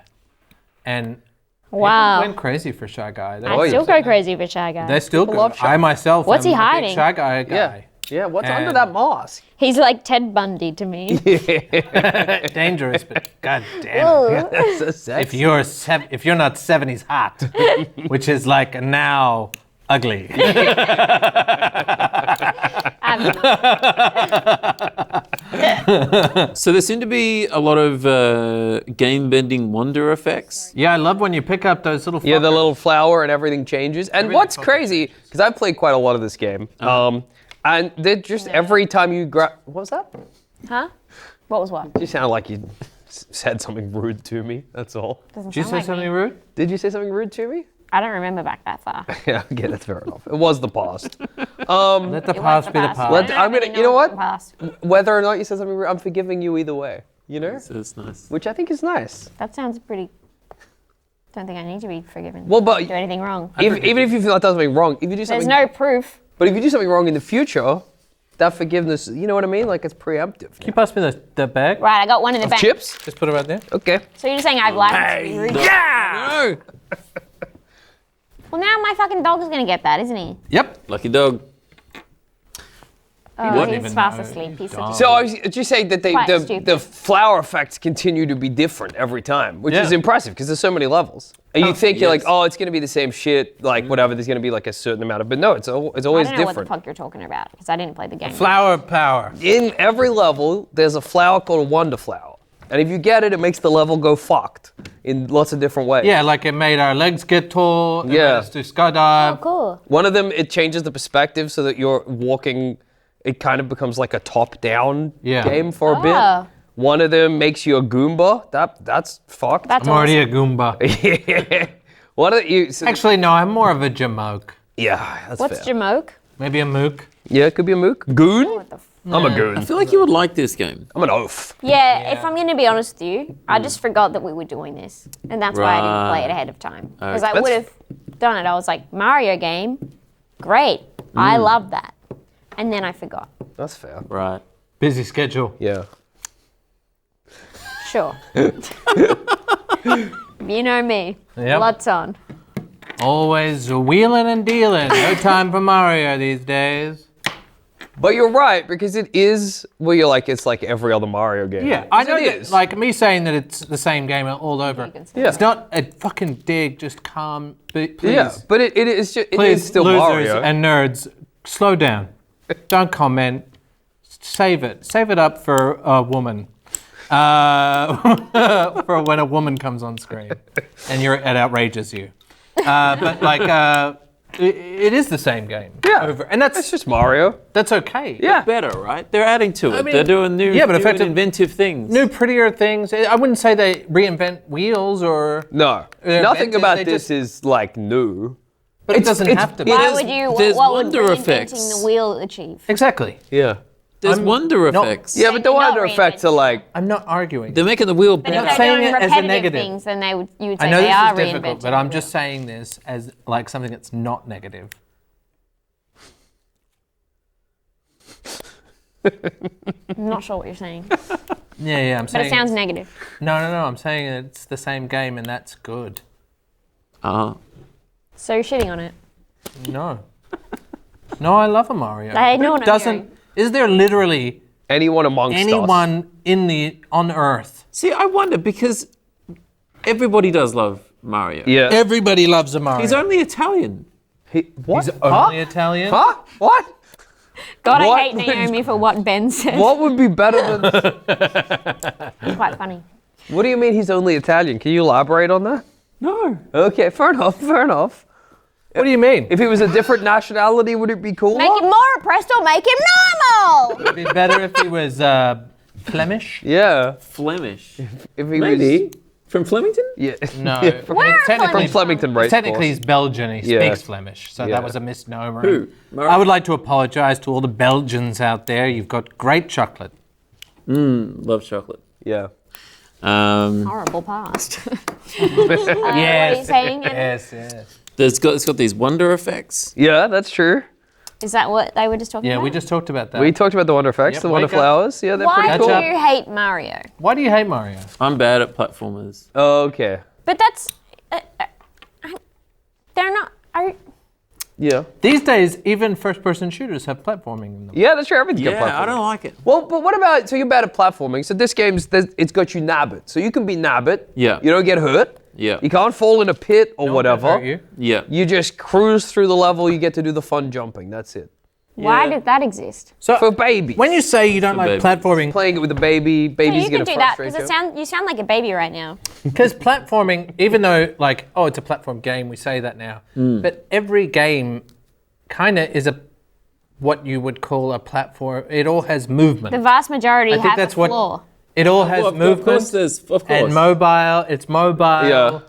and Wow. went crazy for Shy Guy. They, I still go crazy for Shy Guy. they still go. love Shy. I myself. What's am he a big hiding? Shy Guy Yeah. guy. Yeah, what's under And- that mask? He's like Ted Bundy to me. Dangerous, but god damn it. That's so sexy. If you're not 70s hot, which is like now ugly. So there seem to be a lot of game-bending wonder effects. Yeah, I love when you pick up those little. Yeah, the fuckers. little flower and everything changes. And what's crazy, because I've played quite a lot of this game, and they're just every time you grab. What was that? Huh? What was what? You sounded like you said something rude to me. That's all. Doesn't Did you sound say like something me. rude? Did you say something rude to me? I don't remember back that far. Yeah, okay, that's fair enough. It was the past. Let the It was past be the past. I Let- don't I'm really gonna- you know what's what? the past. Whether or not you said something rude, I'm forgiving you either way. You know? So it's nice. Which I think is nice. That sounds pretty. Don't think I need to be forgiven. Well, but do anything wrong. even if you feel like that's something wrong, if you do There's something, no proof. but if you do something wrong in the future, that forgiveness, you know what I mean? Like it's preemptive. Can you pass me the bag? Right, I got one in the back. Chips? Just put it right there. Okay. So you're just saying I've lied to be rude? No! Well, now my fucking dog is gonna get that, isn't he? Yep. Lucky dog. Oh, wouldn't he's even fast know. asleep. He's Dog. such a So I was just saying that Quite the stupid. flower effects continue to be different every time, which is Yeah. impressive because there's so many levels. And you think you're like, yes. oh, it's going to be the same shit, like whatever. There's going to be like a certain amount of, but no, it's I always don't know what the different. fuck you're talking about because I didn't play the game. Flower power. In every level, there's a flower called a wonder flower, and if you get it, it makes the level go fucked in lots of different ways. Yeah, like it made our legs get tall. It Yeah. made us do skydive. Oh, cool. One of them, it changes the perspective so that you're walking. It kind of becomes like a top-down Yeah. game for a Oh. bit. One of them makes you a Goomba. That's fucked. That's I'm already awesome. a Goomba. One of the, you, so, Actually, no, I'm more of a Jamoke. yeah, that's What's fair. Jamoke? Maybe a Mook. Yeah, it could be a mook. Goon? What the f- I'm a goon. I feel like you would like this game. I'm an oaf. Yeah, if I'm going to be honest with you, I just forgot that we were doing this. And that's why I didn't play it Right. ahead of time. Because I That's- would have done it. I was like, Mario game, great. I love that. And then I forgot. That's fair. Right. Busy schedule. Yeah. Sure. You know me. Yep. Lots on. Always wheeling and dealing. No time for Mario these days. But you're right, because it is, well, you're like, it's like every other Mario game. Yeah, I know it that, is. like me saying that it's the same game all over. Yeah. It's not a fucking dig, just calm, please. Yeah, but it is just, it Please, is still losers Mario. and nerds, slow down. Don't comment. Save it. Save it up for a woman. For when a woman comes on screen and it outrages you. But like, it is the same game. Yeah. And It's just Mario. that's okay. Yeah. Better, right? They're adding to it. mean, They're doing new, yeah, but new and effective- inventive things. New, prettier things. I wouldn't say they reinvent wheels or. No. They're Nothing inventive, about they this is like new. But it doesn't have to be. Why is- would you? there's What would wonder reinventing effects. the wheel achieve? Exactly. Yeah. There's wonder no- effects. Yeah, but the You're not wonder effects are reinventing. like. I'm not arguing. They're making the wheel But better. if they're saying doing it as a repetitive negative. things, then you would I say know they this are is difficult, reinventing. but I'm the just saying this as like something that's not negative. wheel. I'm not sure what you're saying, but Yeah, I'm saying. it sounds negative. No. I'm saying it's the same game and that's good. So you're shitting on it. No. No, I love a Mario. I know what I'm Doesn't. hearing. Is there literally Anyone amongst us. anyone on Earth? See, I wonder because everybody does love Mario. Yeah. Everybody loves a Mario. He's only Italian. What? He's only Italian. Huh? What? God, What? I hate Naomi for what Ben said. What would be better than? It's quite funny. What do you mean he's only Italian? Can you elaborate on that? No. Okay, fair enough. Fair enough. What do you mean? If he was a different nationality, would it be cooler? Make him more oppressed or make him normal. It'd be better if he was Flemish. Yeah. Flemish. If he Maybe. was. From Flemington? Yeah. No. Where technically, From Flemington race technically course. he's Belgian. He Yeah. speaks Flemish, so Yeah. that was a misnomer. Who? I would like to apologise to all the Belgians out there. You've got great chocolate. Love chocolate. Yeah. Horrible past. What are you saying? Yes. It's got these wonder effects. Yeah, that's true. Is that what they were just talking Yeah, about? we just talked about that. We talked about the wonder effects, Yep, the wonder wake up. flowers. Yeah, they're Why pretty do cool. up. you hate Mario? Why do you hate Mario? I'm bad at platformers. Oh, okay. But that's they're not. Yeah. These days, even first-person shooters have platforming in them. Yeah, that's true. Everything's got Yeah, platforming. I don't like it. Well, but what about, so you're bad at platforming, so this game's, it's got you nabbit. So you can be nabbit. Yeah. You don't get hurt. Yeah. You can't fall in a pit or No one can whatever. hurt you. Yeah. You just cruise through the level, you get to do the fun jumping, that's it. Why Yeah. did that exist? So For babies. when you say you don't For like babies. platforming, Playing it with a baby, babies You get can a do that frustrate because you sound like a baby right now. because platforming, even though like, oh, it's a platform game, we say that now, but every game kind of is what you would call a platform. It all has movement. The vast majority I think have that's a what- flaw. It all has Well, of movement course, of course. and mobile. It's mobile. Yeah.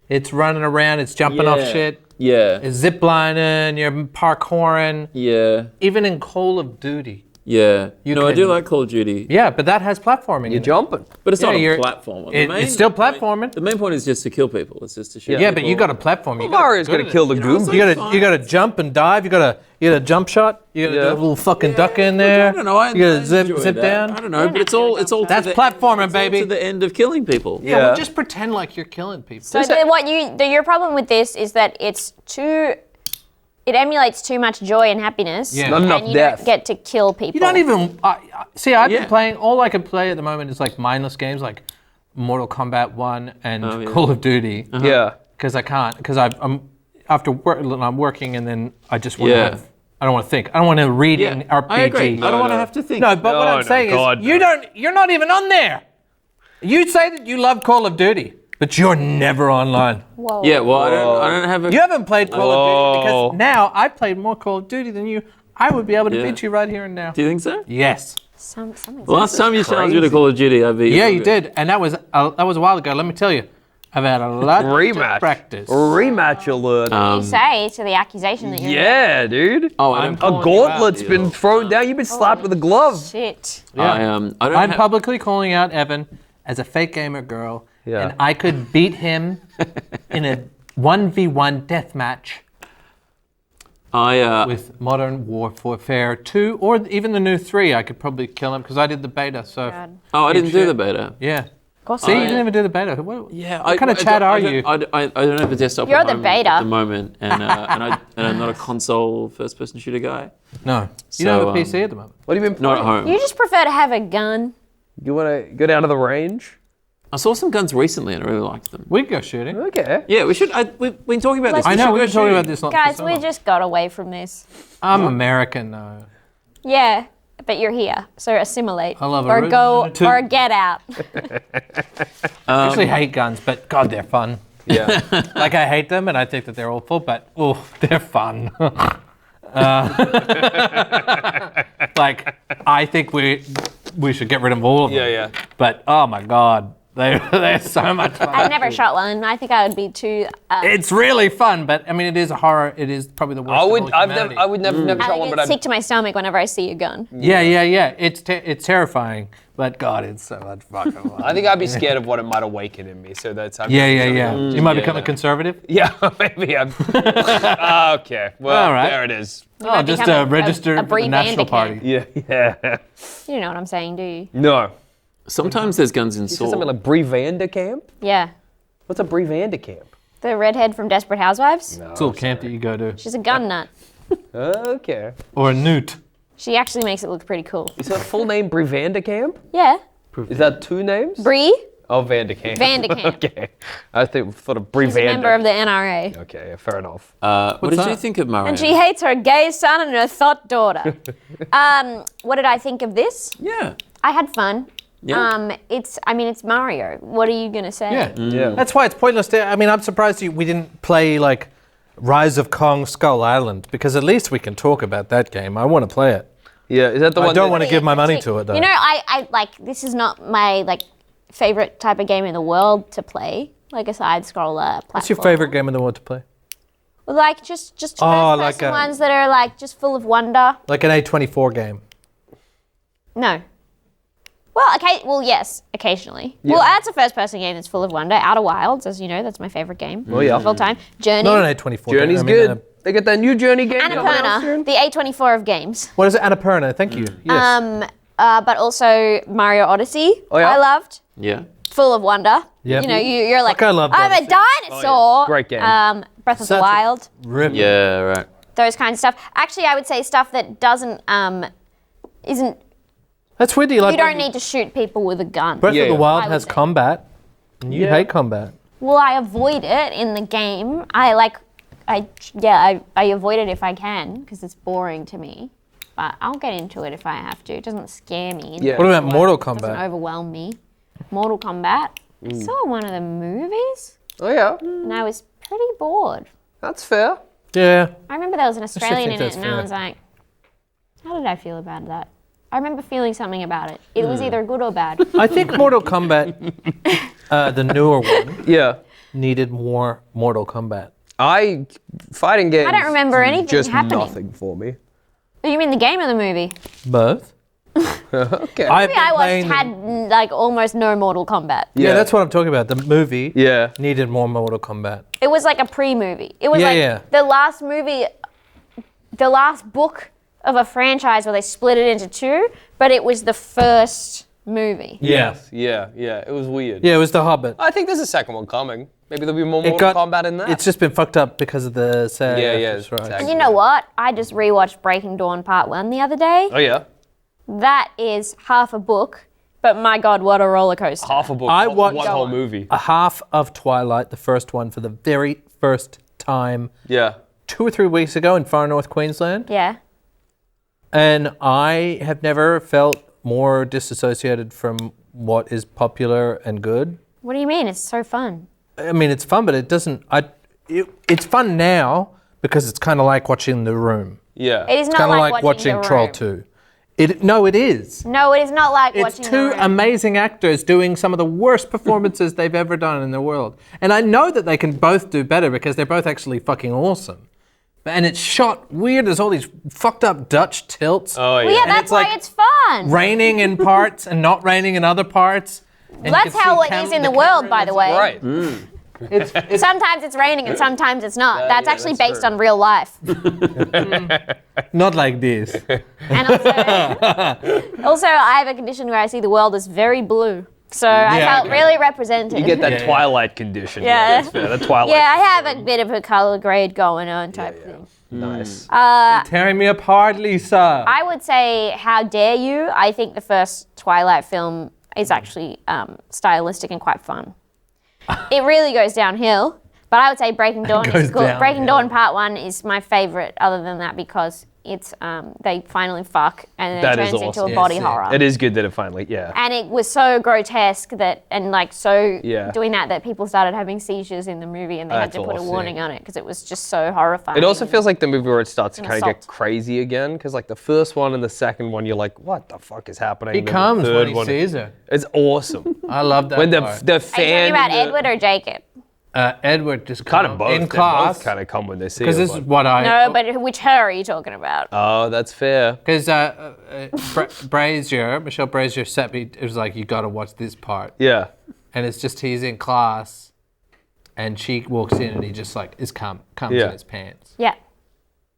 It's running around. It's jumping off Yeah. shit. Yeah. It's ziplining. You're parkouring. Yeah. Even in Call of Duty. Yeah. You No, I do can- like Call of Duty. Yeah, but that has platforming. You're in it. jumping. But it's Yeah, not a you're- platformer. it's still platforming. The main point is just to kill people. It's just to shoot Yeah, but people. you got a platform. You Mario's gotta gonna kill the You know, goon. it's You like- gotta, you gotta jump and dive. You got a jump shot. You gotta do Yeah. a little fucking duck in there. I don't know. I you gotta I zip enjoy zip that. down. I don't know, but it's all to That's the, platforming, it's all baby. to the end of killing people. Yeah, Yeah. well, just pretend like you're killing people. So your problem with this is that it emulates too much joy and happiness, Yeah. Not enough and you death. don't get to kill people. You don't even see. I've Yeah. been playing. All I can play at the moment is like mindless games, like Mortal Kombat 1 and Oh, yeah. Call of Duty. Yeah. Because I can't. Because I'm after work. I'm working, and then I just want to Yeah. have. I don't want to think. I don't want to read Yeah, an RPG. I agree. I don't want to no. have to think. No, but what No, I'm no, saying God, is, you no. don't. You're not even on there. You say that you love Call of Duty, but you're never online. Whoa. Yeah, well, I don't have a. You haven't played Call of Duty Whoa. because now I played more Call of Duty than you. I would be able to Yeah. beat you right here and now. Do you think so? Yes. Something's Last time you challenged me to crazy. Call of Duty, I beat you. Yeah, you did, and that was a while ago. Let me tell you, I've had a lot Rematch. of practice. Rematch alert. you say to the accusation that you're yeah, dude. Oh, I I'm don't. A calling you out. gauntlet's been thrown down. You've been slapped with a glove. shit. I don't I'm have, publicly calling out Evan as a fake gamer girl, Yeah. and I could beat him in a 1v1 death match with Modern Warfare 2 or even the new 3. I could probably kill him because I did the beta. So God. I didn't do shit. the beta. yeah. course See, I you did. didn't even do the beta. What, Yeah, what kind of chat are you? I don't have a desktop You're at the home beta. at the moment, and I'm not a console first-person shooter guy. No, you don't have a So, PC at the moment. What have you been Not playing? at home. You just prefer to have a gun. You want to go down to the range? I saw some guns recently, and I really liked them. We can go shooting. Okay. Yeah, we should. We've been talking about this. I We know should we've go been talking shooting. about this. Not Guys, for so we long. just got away from this. I'm American though. Yeah, but you're here, so assimilate. I love a or root go and a two. or get out. I actually hate guns, but God, they're fun. Yeah. Like I hate them and I think that they're awful, but they're fun. Like I think we should get rid of all of them. Yeah. But oh my god, they're so much fun. I've never shot one. I think I would be too. It's really fun, but I mean, it is a horror. It is probably the worst. I would. Of all I've humanity. never. I would never I shot one, get but sick to my stomach whenever I see a gun. Yeah. It's terrifying, but God, it's so much fucking fun. I think I'd be scared of what it might awaken in me. So that's. Yeah. You might become a conservative. Yeah, maybe I'm. Okay. Well, All right. there it is. Oh, just become a registered with the Brie National Vanderkamp. Party. Yeah. You don't know what I'm saying, do you? No. Sometimes there's guns in You said Saw. something like Brie Vanderkamp? Yeah. What's a Brie Vanderkamp? The redhead from Desperate Housewives. No. It's a little camp that you go to, She's a gun nut. Okay. or a newt. She actually makes it look pretty cool. Is her full name Brie Vanderkamp? Yeah. Is that two names? Brie Oh, Vanderkamp. Vanderkamp. Okay. I thought of Brie She's a member of the NRA. Okay, fair enough. What did you that? think of Mario? And she hates her gay son and her thought daughter. What did I think of this? Yeah. I had fun. Yeah. It's Mario. What are you gonna say? Yeah. Yeah. That's why it's pointless. I'm surprised we didn't play like Rise of Kong Skull Island, because at least we can talk about that game. I want to play it. Yeah, is that the I one don't that- want to give my money to it though. You know, I like this is not my favorite type of game in the world to play, like a side scroller platform. What's your favorite game in the world to play? Well, like just first like person a- ones that are like just full of wonder. Like an A24 game. No. Well, okay. Well, yes, occasionally. Well, that's a first-person game that's full of wonder. Outer Wilds, as you know, that's my favorite game yeah. of all time. Journey, Not an A24 Journey's game. good. They got that new Journey game. coming out Annapurna, soon. the A24 of games. What is it? Annapurna. Thank you. Yes. But also Mario Odyssey. Oh, yeah? I loved. Yeah. Full of wonder. Yep. You know, you're like, I loved I'm a Odyssey. dinosaur. Great game. Breath of Such the a- Wild. Rip. Yeah, right. Those kinds of stuff. Actually, I would say stuff that isn't. That's weird. You like. You don't need to shoot people with a gun. Breath of the Yeah. Wild I would has say. combat, and you hate combat. Well, I avoid it in the game. I avoid it if I can because it's boring to me. But I'll get into it if I have to. It doesn't scare me. Yeah. What about Mortal It doesn't Kombat? overwhelm me. Mortal Kombat. I saw one of the movies Oh yeah, and I was pretty bored. that's fair. Yeah. I remember there was an Australian think in it that's and fair. I was like, how did I feel about that? I remember feeling something about it. It was either good or bad. I think Mortal Kombat, the newer one, Yeah. needed more Mortal Kombat. Fighting games. I don't remember anything just happening. nothing for me. Oh, you mean the game or the movie? Both. Okay. I've The movie been I playing watched had like almost no Mortal Kombat. Yeah, that's what I'm talking about. The movie Yeah. needed more Mortal Kombat. It was like a pre-movie. It was Yeah, like yeah. the last movie, the last book of a franchise where they split it into two, but it was the first movie. Yes. Yeah. It was weird. Yeah, it was The Hobbit. I think there's a second one coming. Maybe there'll be more Mortal Kombat in that. It's just been fucked up because of the SAG. Yeah, that's right. SAG. And you know what? I just rewatched Breaking Dawn Part 1 the other day. Oh yeah. That is half a book, but my God, what a roller coaster. Half a book. I one watched- whole movie. A half of Twilight, the first one, for the very first time Yeah. 2 or 3 weeks ago in far north Queensland. Yeah. And I have never felt more disassociated from what is popular and good. What do you mean? It's so fun. I mean, it's fun, but it doesn't. It's fun now because it's kind of like watching The Room. Yeah. It is It's not kind of like, like watching watching The Troll Room. 2. No, it is. No, it is not like It's watching The two Room. amazing actors doing some of the worst performances they've ever done in the world. And I know that they can both do better because they're both actually fucking awesome. And it's shot weird. There's all these fucked up Dutch tilts. Oh yeah. Well, yeah, And that's it's why like it's fun. Raining in parts and not raining in other parts. And you That's can how see it is in the world, by the way. Right. It's Sometimes it's raining and sometimes it's not. That's yeah, actually that's based true. on real life. not like this. And also I have a condition where I see the world as very blue. So I Yeah, felt okay. really represented. You get that Yeah, yeah. Twilight condition. Yeah. That's fair. The Twilight. Yeah, I have a bit of a color grade going on type thing. Nice. Tearing me apart, Lisa. I would say How Dare You? I think the first Twilight film is actually stylistic and quite fun. It really goes downhill, but I would say Breaking Dawn goes is good. Breaking downhill. Dawn Part 1 is my favorite other than that because it's they finally fuck and then That it is turns into awesome. a body Yes, horror. It is good that it finally, yeah. And it was so grotesque that, and like so Yeah. doing that people started having seizures in the movie, and they had That's to put awesome. a warning on it because it was just so horrifying. It also feels like the movie where it starts to An kind of get assault. crazy again, because like the first one and the second one, you're like, what the fuck is happening? He And then comes the when third he one, sees her. It's awesome. I love that when the part. the Are you fan. talking about Edward or Jacob? Edward just Kind of both. in They class both kind of come when they see because her, this is but- what I No, but which her are you talking about? Oh, that's fair. because Michelle Brazier set me. It was like you got to watch this part, Yeah. and it's just he's in class, and she walks in and he just like comes Yeah. in his pants. Yeah.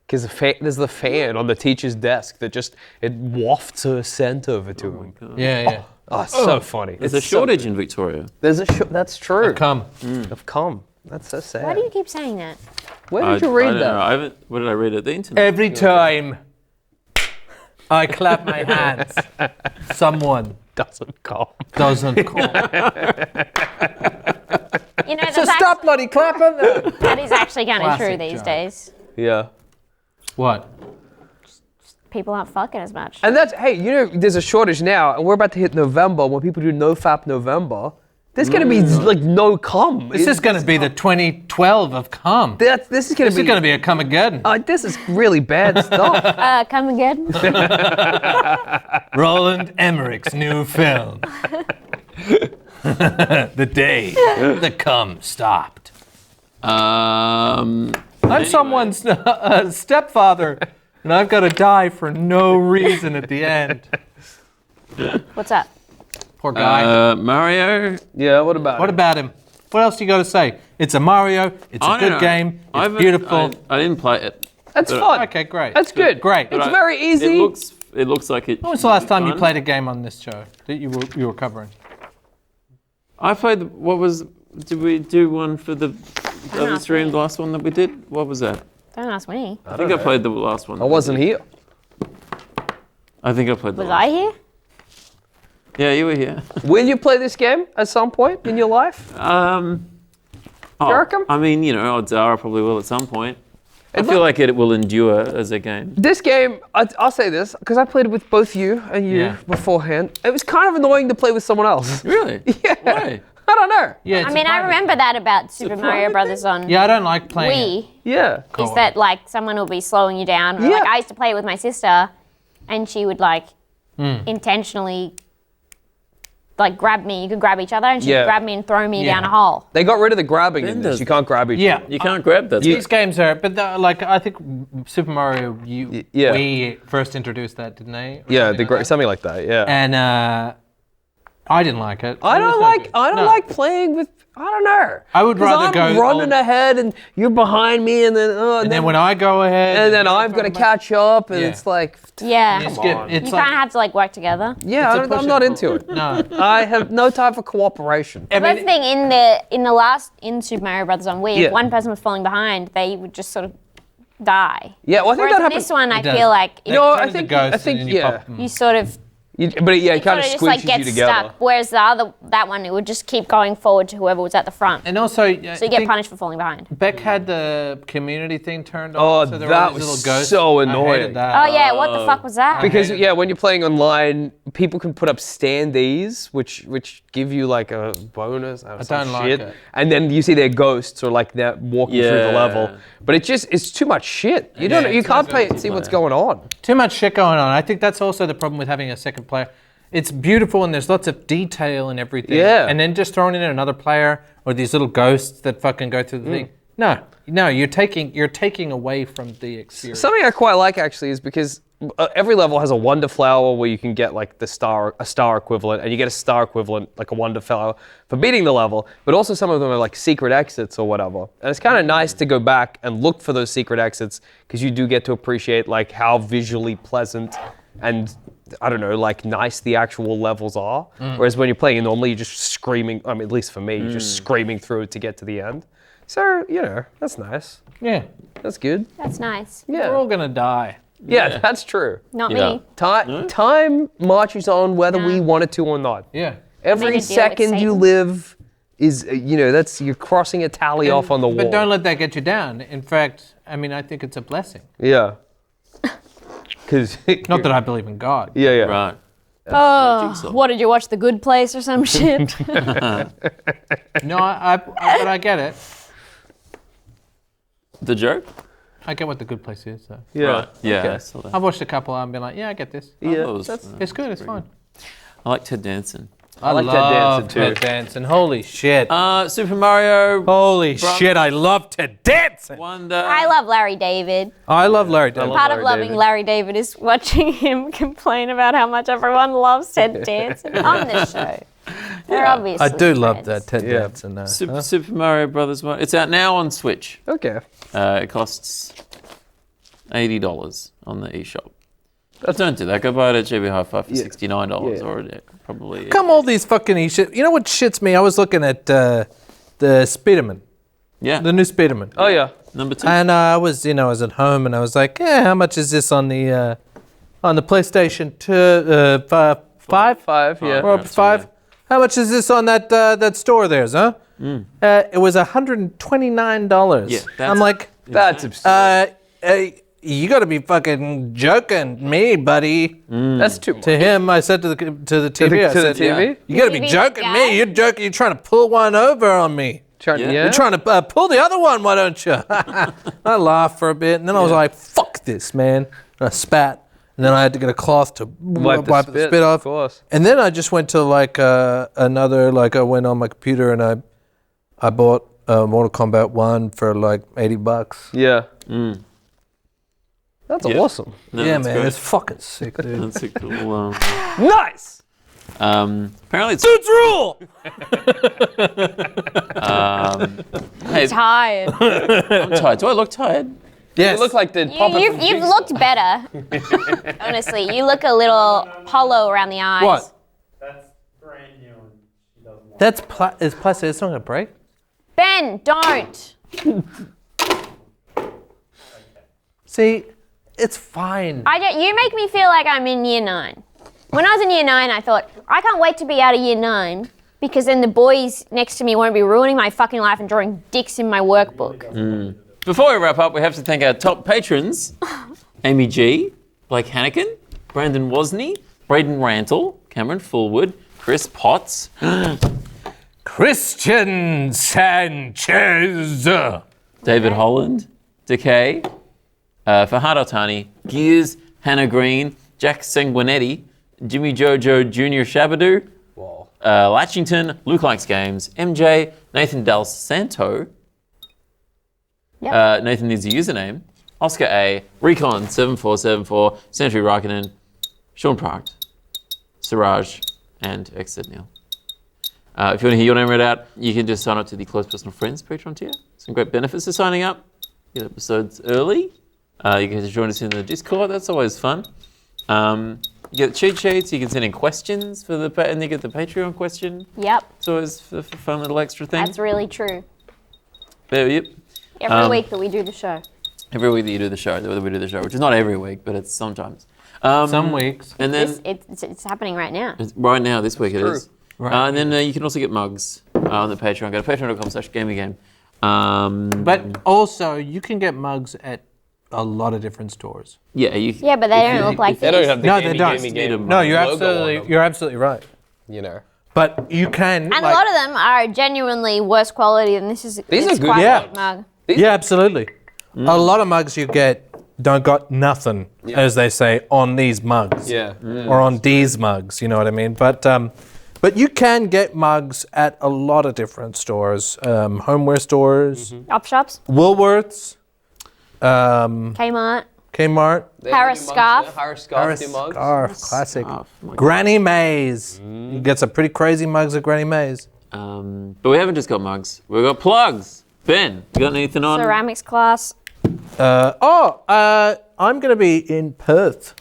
Because there's the fan on the teacher's desk that just, it wafts her scent over to him. Yeah. Oh, it's so funny. There's It's a shortage in Victoria. That's true. Come. Of cum. That's so sad. Why do you keep saying that? Where did you I read don't that? know. I haven't. What did I read at the internet? Every time I clap my hands, someone Doesn't cum. doesn't call. You know, So stop bloody clapping then. that is actually kind of true Classic these joke. days. Yeah. What? People aren't fucking as much. And that's, hey, you know, there's a shortage now, and we're about to hit November when people do no fap November. There's going to be like no cum. This is going to be the 2012 of cum. This is going This to is be. going to be a cum again. This is really bad stuff. Come again? Roland Emmerich's new film. The day the cum stopped. Um, I'm someone's stepfather, and I've got to die for no reason at the end. What's up? Poor guy. Mario. Yeah, what about What it? about him? What else do you got to say? It's a Mario. It's a I don't good know. game. I It's haven't- beautiful. I didn't play it. That's But- fun. Okay, great. That's good. Great. It's I- very easy. It looks like it. When was the last time you fun. played a game on this show that you were covering? I played. What was? Did we do one for the other ask stream? me. The last one that we did. What was that? Don't ask me. I think I played the last one. I wasn't here. I think I played the Was last I here? Yeah, you were here. Will you play this game at some point in your life? Oh, reckon? I mean, you know, odds are I probably will at some point. I feel like it will endure as a game. This game, I'll say this, because I played with both you and you Yeah. beforehand. It was kind of annoying to play with someone else. Really? Yeah. Why? I don't know. Yeah. I mean, I remember that about Super Mario Brothers on Yeah, I don't like playing. it. Wii. Yeah. Is that like someone will be slowing you down? Or, Yeah. Like I used to play it with my sister, and she would like intentionally like grab me. You could grab each other, and she'd Yeah. grab me and throw me Yeah. down a hole. They got rid of the grabbing in Ben this. does You can't grab each Yeah. other. You can't grab that. These games are, but like I think Super Mario, yeah. we first introduced that, didn't they? Or Yeah, something like that? something like that. Yeah. And I didn't like it. I It was don't no like. good. I don't No. like playing with. I don't know. I would 'Cause rather I'm go running ahead and you're behind me, and then And then when I go ahead, I've got to catch up, and Yeah. it's like, Yeah. it's, on. it's You like kind of have to like work together. yeah, it's a push I'm not and into pull. it. No. I have no time for cooperation. I That's mean, the thing in the last in Super Mario Brothers on Wii, Yeah. if one person was falling behind, they would just sort of die. Yeah, well, I think Whereas that in happens. this one, I does. feel like They No, turn I into think- ghosts I think, and then you yeah. pop them. you sort of But yeah, it kind sort of of just squishes like you get together. stuck. Whereas that one, it would just keep going forward to whoever was at the front. And also, So you get punished for falling behind. Beck had the community thing turned on. Oh, so there were all that these was little ghosts. so I annoying. hated that. Oh yeah, what the fuck was that? Because hated yeah, when you're playing online, people can put up standees, which give you like a bonus. I don't like shit. it. And then you see their ghosts or like they're walking through the Yeah. level. But it's too much shit. You don't. Yeah, You it's can't too play much and see what's going on. Too much shit going on. I think that's also the problem with having a second player. It's beautiful and there's lots of detail and everything. Yeah. And then just throwing in another player or these little ghosts that fucking go through the thing. No, you're taking away from the experience. Something I quite like actually is because every level has a wonder flower where you can get like a star equivalent, and you get a star equivalent, like a wonder flower, for beating the level. But also some of them are like secret exits or whatever. And it's kind of nice to go back and look for those secret exits because you do get to appreciate like how visually pleasant and I don't know, like nice the actual levels are. Whereas when you're playing it normally, you're just screaming. I mean, at least for me, you're just screaming through it to get to the end. So you know, that's nice. Yeah. That's good. That's nice. Yeah. We're all going to die. Yeah, that's true. Not Yeah. me. Time marches on whether we No. want it to or not. Yeah. Every Made a deal with second you Satan. live is, you're crossing a tally off on the wall. But don't let that get you down. In fact, I mean, I think it's a blessing. Yeah. Because Not that I believe in God. yeah. Right. Oh, Jigsaw. what did you watch? The Good Place or some shit? No, but I get it. The joke? I get what the good place is. So. Yeah. Right. Yeah. Okay. I saw that. I've watched a couple and been like, yeah, I get this. I Yeah. thought it was, It's good. It's fine. I like Ted Danson. I like Ted love Danson, too. Ted Danson. Holy shit. Super Mario Holy shit, I love Ted Danson. Wonder. I love Larry David. I love Larry David. Part of Larry loving David. Larry David is watching him complain about how much everyone loves Ted Danson on the show. They're obviously I do love friends. that Ted Yeah. Danson. Super Mario Brothers 1. It's out now on Switch. Okay. It costs $80 on the eShop. Don't do that. Go buy it at JB Hi-Fi for $69 Yeah. or probably. Come all these fucking shit. You know what shits me? I was looking at the Spiderman, Yeah. the new Spiderman. Oh yeah. Number 2. And I was at home and I was like, yeah, how much is this on the PlayStation 2, 5? 5. Yeah. Or up to 5? How much is this on that store of theirs, huh? It was $129. Yeah, that's- I'm like, That's absurd. you got to be fucking joking me, buddy. That's too much. To him, I said to the TV, I to the said, TV? you got to be TV joking guy? me. You're joking. You're trying to pull one over on me. Yeah. You're trying to pull the other one, why don't you? I laughed for a bit, and then I was like, fuck this, man. And I spat, and then I had to get a cloth to wipe the spit off. Of course. And then I just went to I went on my computer and I bought Mortal Kombat 1 for like $80. Yeah. That's Yeah. awesome. No, Yeah, that's man, great. it's fucking sick, dude. That's a cool. Nice. Apparently it's. Dudes rule! Hey, Tired. I'm tired. Do I look tired? Yes. You look like the Papa You've looked better. Honestly, you look a little hollow around the eyes. What? That's brand new and she doesn't want That's it's plastic. It's not gonna break. Ben, don't. See, it's fine. You make me feel like I'm in year 9. When I was in year 9, I thought, I can't wait to be out of year 9 because then the boys next to me won't be ruining my fucking life and drawing dicks in my workbook. Before we wrap up, we have to thank our top patrons: Amy G, Blake Hannikin, Brandon Wozni, Braden Rantle, Cameron Fullwood, Chris Potts, Christian Sanchez. David Holland, Decay, Fahad Altani, Gears, Hannah Green, Jack Sanguinetti, Jimmy Jojo Jr. Shabadoo, Latchington, Luke Likes Games, MJ, Nathan Del Santo, Yep. Nathan needs a username, Oscar A, Recon7474, Sentry Raikkonen, Sean Pratt, Siraj, and Exit Neil. If you want to hear your name read out, you can just sign up to the Close Personal Friends Patreon tier. Some great benefits to signing up. Get episodes early. You can just join us in the Discord. That's always fun. You get cheat sheets. You can send in questions for and you get the Patreon question. Yep, It's always a fun little extra thing. that's really true. Yep. Every week that we do the show. Every week that you do the show, that we do the show, which is not every week, but it's sometimes. Some weeks. And then It's happening right now. right now, this week it True. is. And then you can also get mugs on the Patreon. Go to patreon.com/GameyGame. But also, you can get mugs at a lot of different stores. Yeah, you. Yeah, but they don't look like They don't these. have the No, Gamey they don't. Gamey Game No, you're logo on them, you're absolutely right. you know. But you can. And a lot of them are genuinely worse quality than this is. These it's are good. quite a Yeah. good mug. Yeah, absolutely. A lot of mugs you get don't got nothing, as they say, on these mugs. Yeah. Or on these mugs, you know what I mean? But you can get mugs at a lot of different stores, homeware stores, Op shops, Woolworths, Kmart. Kmart, They have Harris any mugs scarf. there? Harris scarf, new mugs. Scarf, classic. Oh my God. Granny Mays. You get some pretty crazy mugs at Granny Mays. But we haven't just got mugs. We've got plugs. Ben, you got anything on? Ceramics class. I'm going to be in Perth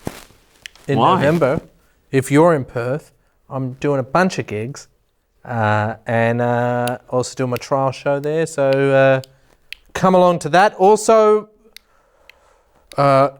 in Why? November. If you're in Perth, I'm doing a bunch of gigs and also doing my trial show there. So come along to that. Also,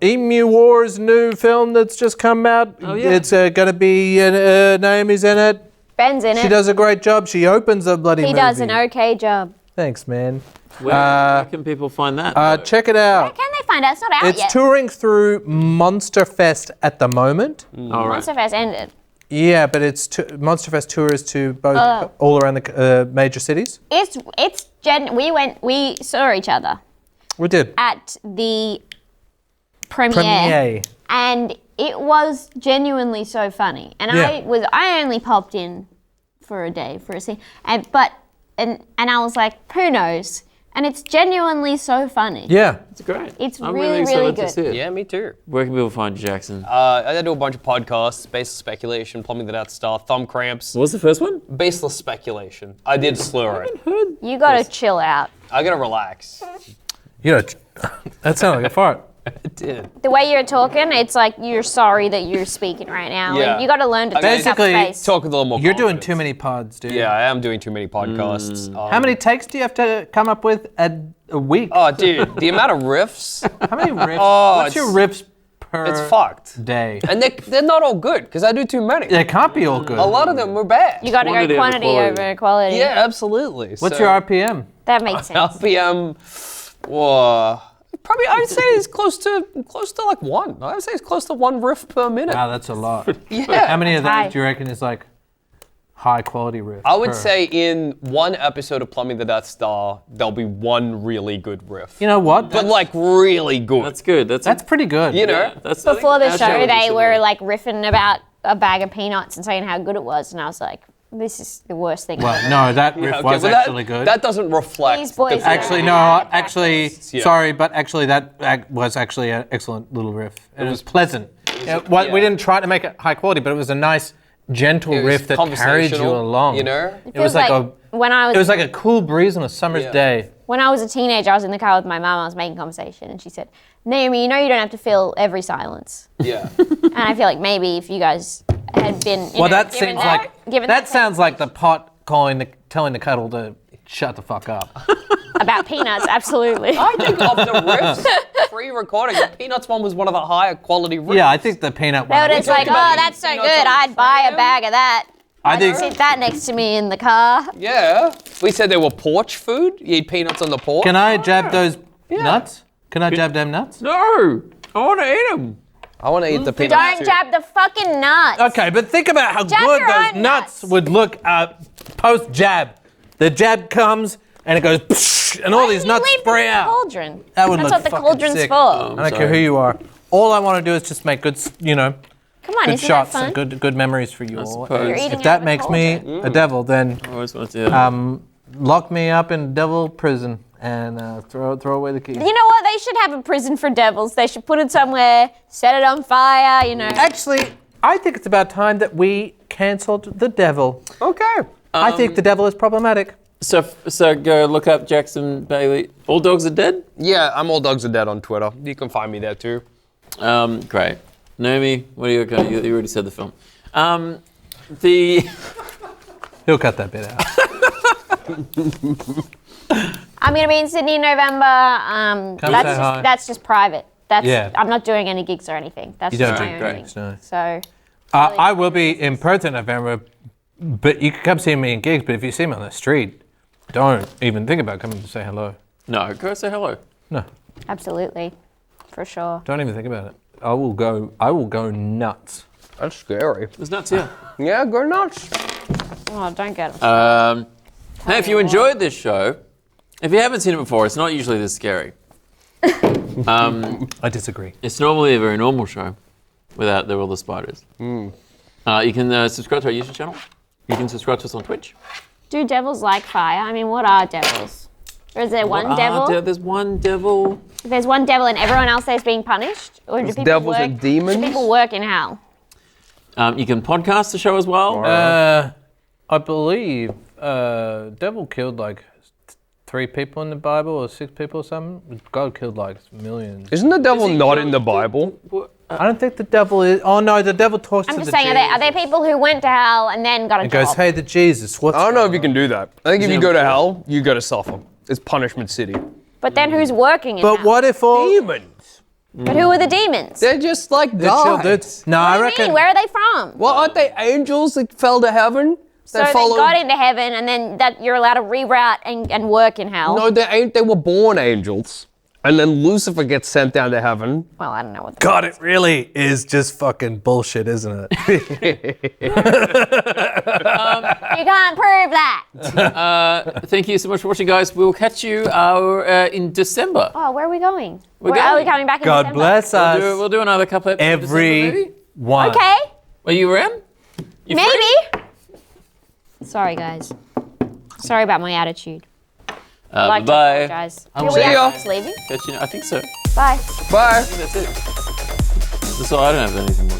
Emu War's new film that's just come out. Oh, yeah. It's going to be Naomi's in it. Ben's in She it. does a great job. She opens the bloody He movie. does an okay job. Thanks, man. Where can people find that? Check it out. Can they find out. It's not out It's yet. touring through Monster Fest at the moment. All right. Monster Fest ended. Yeah, but Monster Fest tours to both all around the major cities. We saw each other We did. at the premiere. Premiere. And it was genuinely so funny. And Yeah. I only popped in for a day for a scene, and I was like, who knows? And it's genuinely so funny. Yeah. It's great. It's I'm really, excited really to good. see it. Yeah, me too. Where can people find you, Jackson? I do a bunch of podcasts, baseless speculation, plumbing the Death Star, thumb cramps, What was the first one? baseless speculation. I did slur it. You gotta chill out. I gotta relax. You know, that sounded like a fart. I did. The way you're talking, it's like you're sorry that you're speaking right now. Yeah. Like, you gotta learn to take up Basically, space. Talk with a little more You're doing confidence. too many pods, dude. Yeah, I am doing too many podcasts. How many takes do you have to come up with a week? Oh, dude, the amount of riffs, How many riffs? Oh, What's your riffs per it's fucked. day? And they're not all good, because I do too many. They can't be all good. A lot of them were bad. You gotta Quantity go over quantity quality. over quality. Yeah, absolutely. What's your RPM? That makes sense. RPM? Whoa. Probably, I would say it's close to like one. I would say it's close to one riff per minute. Wow, that's a lot. Yeah. How many of High. those do you reckon is like high quality riff? I would per? say in one episode of Plumbing the Death Star, there'll be one really good riff. You know what? But like really good. That's good. That's pretty good. You know? Yeah, that's, I think Before the our show, would be they similar. were like riffing about a bag of peanuts and saying how good it was, and I was like, this is the worst thing. Well, no, that riff Okay, was but actually good. That doesn't reflect. These boys the- are- Actually, no, Yeah. sorry, but actually that was actually an excellent little riff. And it was pleasant. We didn't try to make it high quality, but it was a nice, gentle It was riff that carried you conversational, along. you know? It was like when I it was like a cool breeze on a summer's Yeah. day. when I was a teenager, I was in the car with my mum. I was making conversation, and she said, "Naomi, you know you don't have to fill every silence." Yeah. And I feel like maybe if you guys had been, Well, that seems like given that sounds like the pot telling the kettle to shut the fuck up. about peanuts, absolutely. I think of the riffs pre-recording, the Peanuts one was one of the higher quality riffs. Yeah, I think the peanut one. But it's like, about oh, that's so peanuts good. on I'd buy a premium. bag of that. I I'd think sit that next to me in the car. Yeah. We said they were porch food. You eat peanuts on the porch. Can I jab those nuts? Can I jab them nuts? No, I want to eat them. I want to eat the peanuts Don't too. jab the fucking nuts. Okay, but think about how Jab good your those own nuts nuts. would look post jab. The jab comes and it goes, psh, and all Why these didn't you nuts leave spray the out. Cauldron. That would That's look what the fucking cauldron's sick. for. I don't care who sorry. you are. All I want to do is just make good, Come on, good isn't shots that fun? and good memories for you all. suppose. You're eating If out that of a makes me cauldron. a devil, then I always wanted to. lock me up in devil prison and throw away the key. You know what? They should have a prison for devils. They should put it somewhere, set it on fire, you know. Actually, I think it's about time that we cancelled the devil. Okay. I think the devil is problematic. So go look up Jackson Baly. All dogs are dead. Yeah, I'm All Dogs Are Dead on Twitter. You can find me there too. Great. Naomi, what are you? Okay, you already said the film. He'll cut that bit out. I'm going to be in Sydney in November. Come say hi. That's just private. Yeah. I'm not doing any gigs or anything. That's You just don't my do own gigs, thing. no. So I will be in Perth in November, but you can come see me in gigs, but if you see me on the street, don't even think about coming to say hello. No, go say hello. No, absolutely, for sure. don't even think about it. I will go nuts. That's scary. There's nuts here. Yeah, go nuts. Oh, don't get it. Hey, if you enjoyed this show, if you haven't seen it before, it's not usually this scary. I disagree. It's normally a very normal show without all the spiders. You can subscribe to our YouTube channel. You can subscribe to us on Twitch. Do devils like fire? I mean, what are devils? Or is there one devil? There's one devil. There's one devil and everyone else there's being punished? Or do people devils work, and demons? Do people work in hell? You can podcast the show as well. I believe devil killed like 3 people in the Bible or 6 people or something. God killed like millions. Isn't the devil not in the Bible? I don't think the devil is. Oh no, the devil talks I'm to just the saying, are there Jesus. people who went to hell and then got a It job? goes, hey, the Jesus, what's I don't know if going you can on?" do that. I think if you go to hell, you got to suffer. It's punishment city. But then who's working in But hell? what if all Demons. But who are the demons? They're just like the chill gods. dudes? No, What I do you reckon. mean? Where are they from? Well, aren't they angels that fell to heaven? So they got into heaven and then that you're allowed to reroute and work in hell. No, they ain't. They were born angels, And then Lucifer gets sent down to heaven. Well, I don't know what that God, it really is just fucking bullshit, isn't it? You can't prove that. Thank you so much for watching, guys. We'll catch you in December. Oh, where are we going? We're Are we going. coming back in God December? bless us. We'll do another couple episodes. in December, maybe? Everyone. Okay, Are you around? You free? maybe. Sorry, guys. Sorry about my attitude. I'd like to bye. apologize. I'm Are we see ya. actually leaving? Catch you. I think so. Bye. Bye. That's it. That's all. I don't have anything more.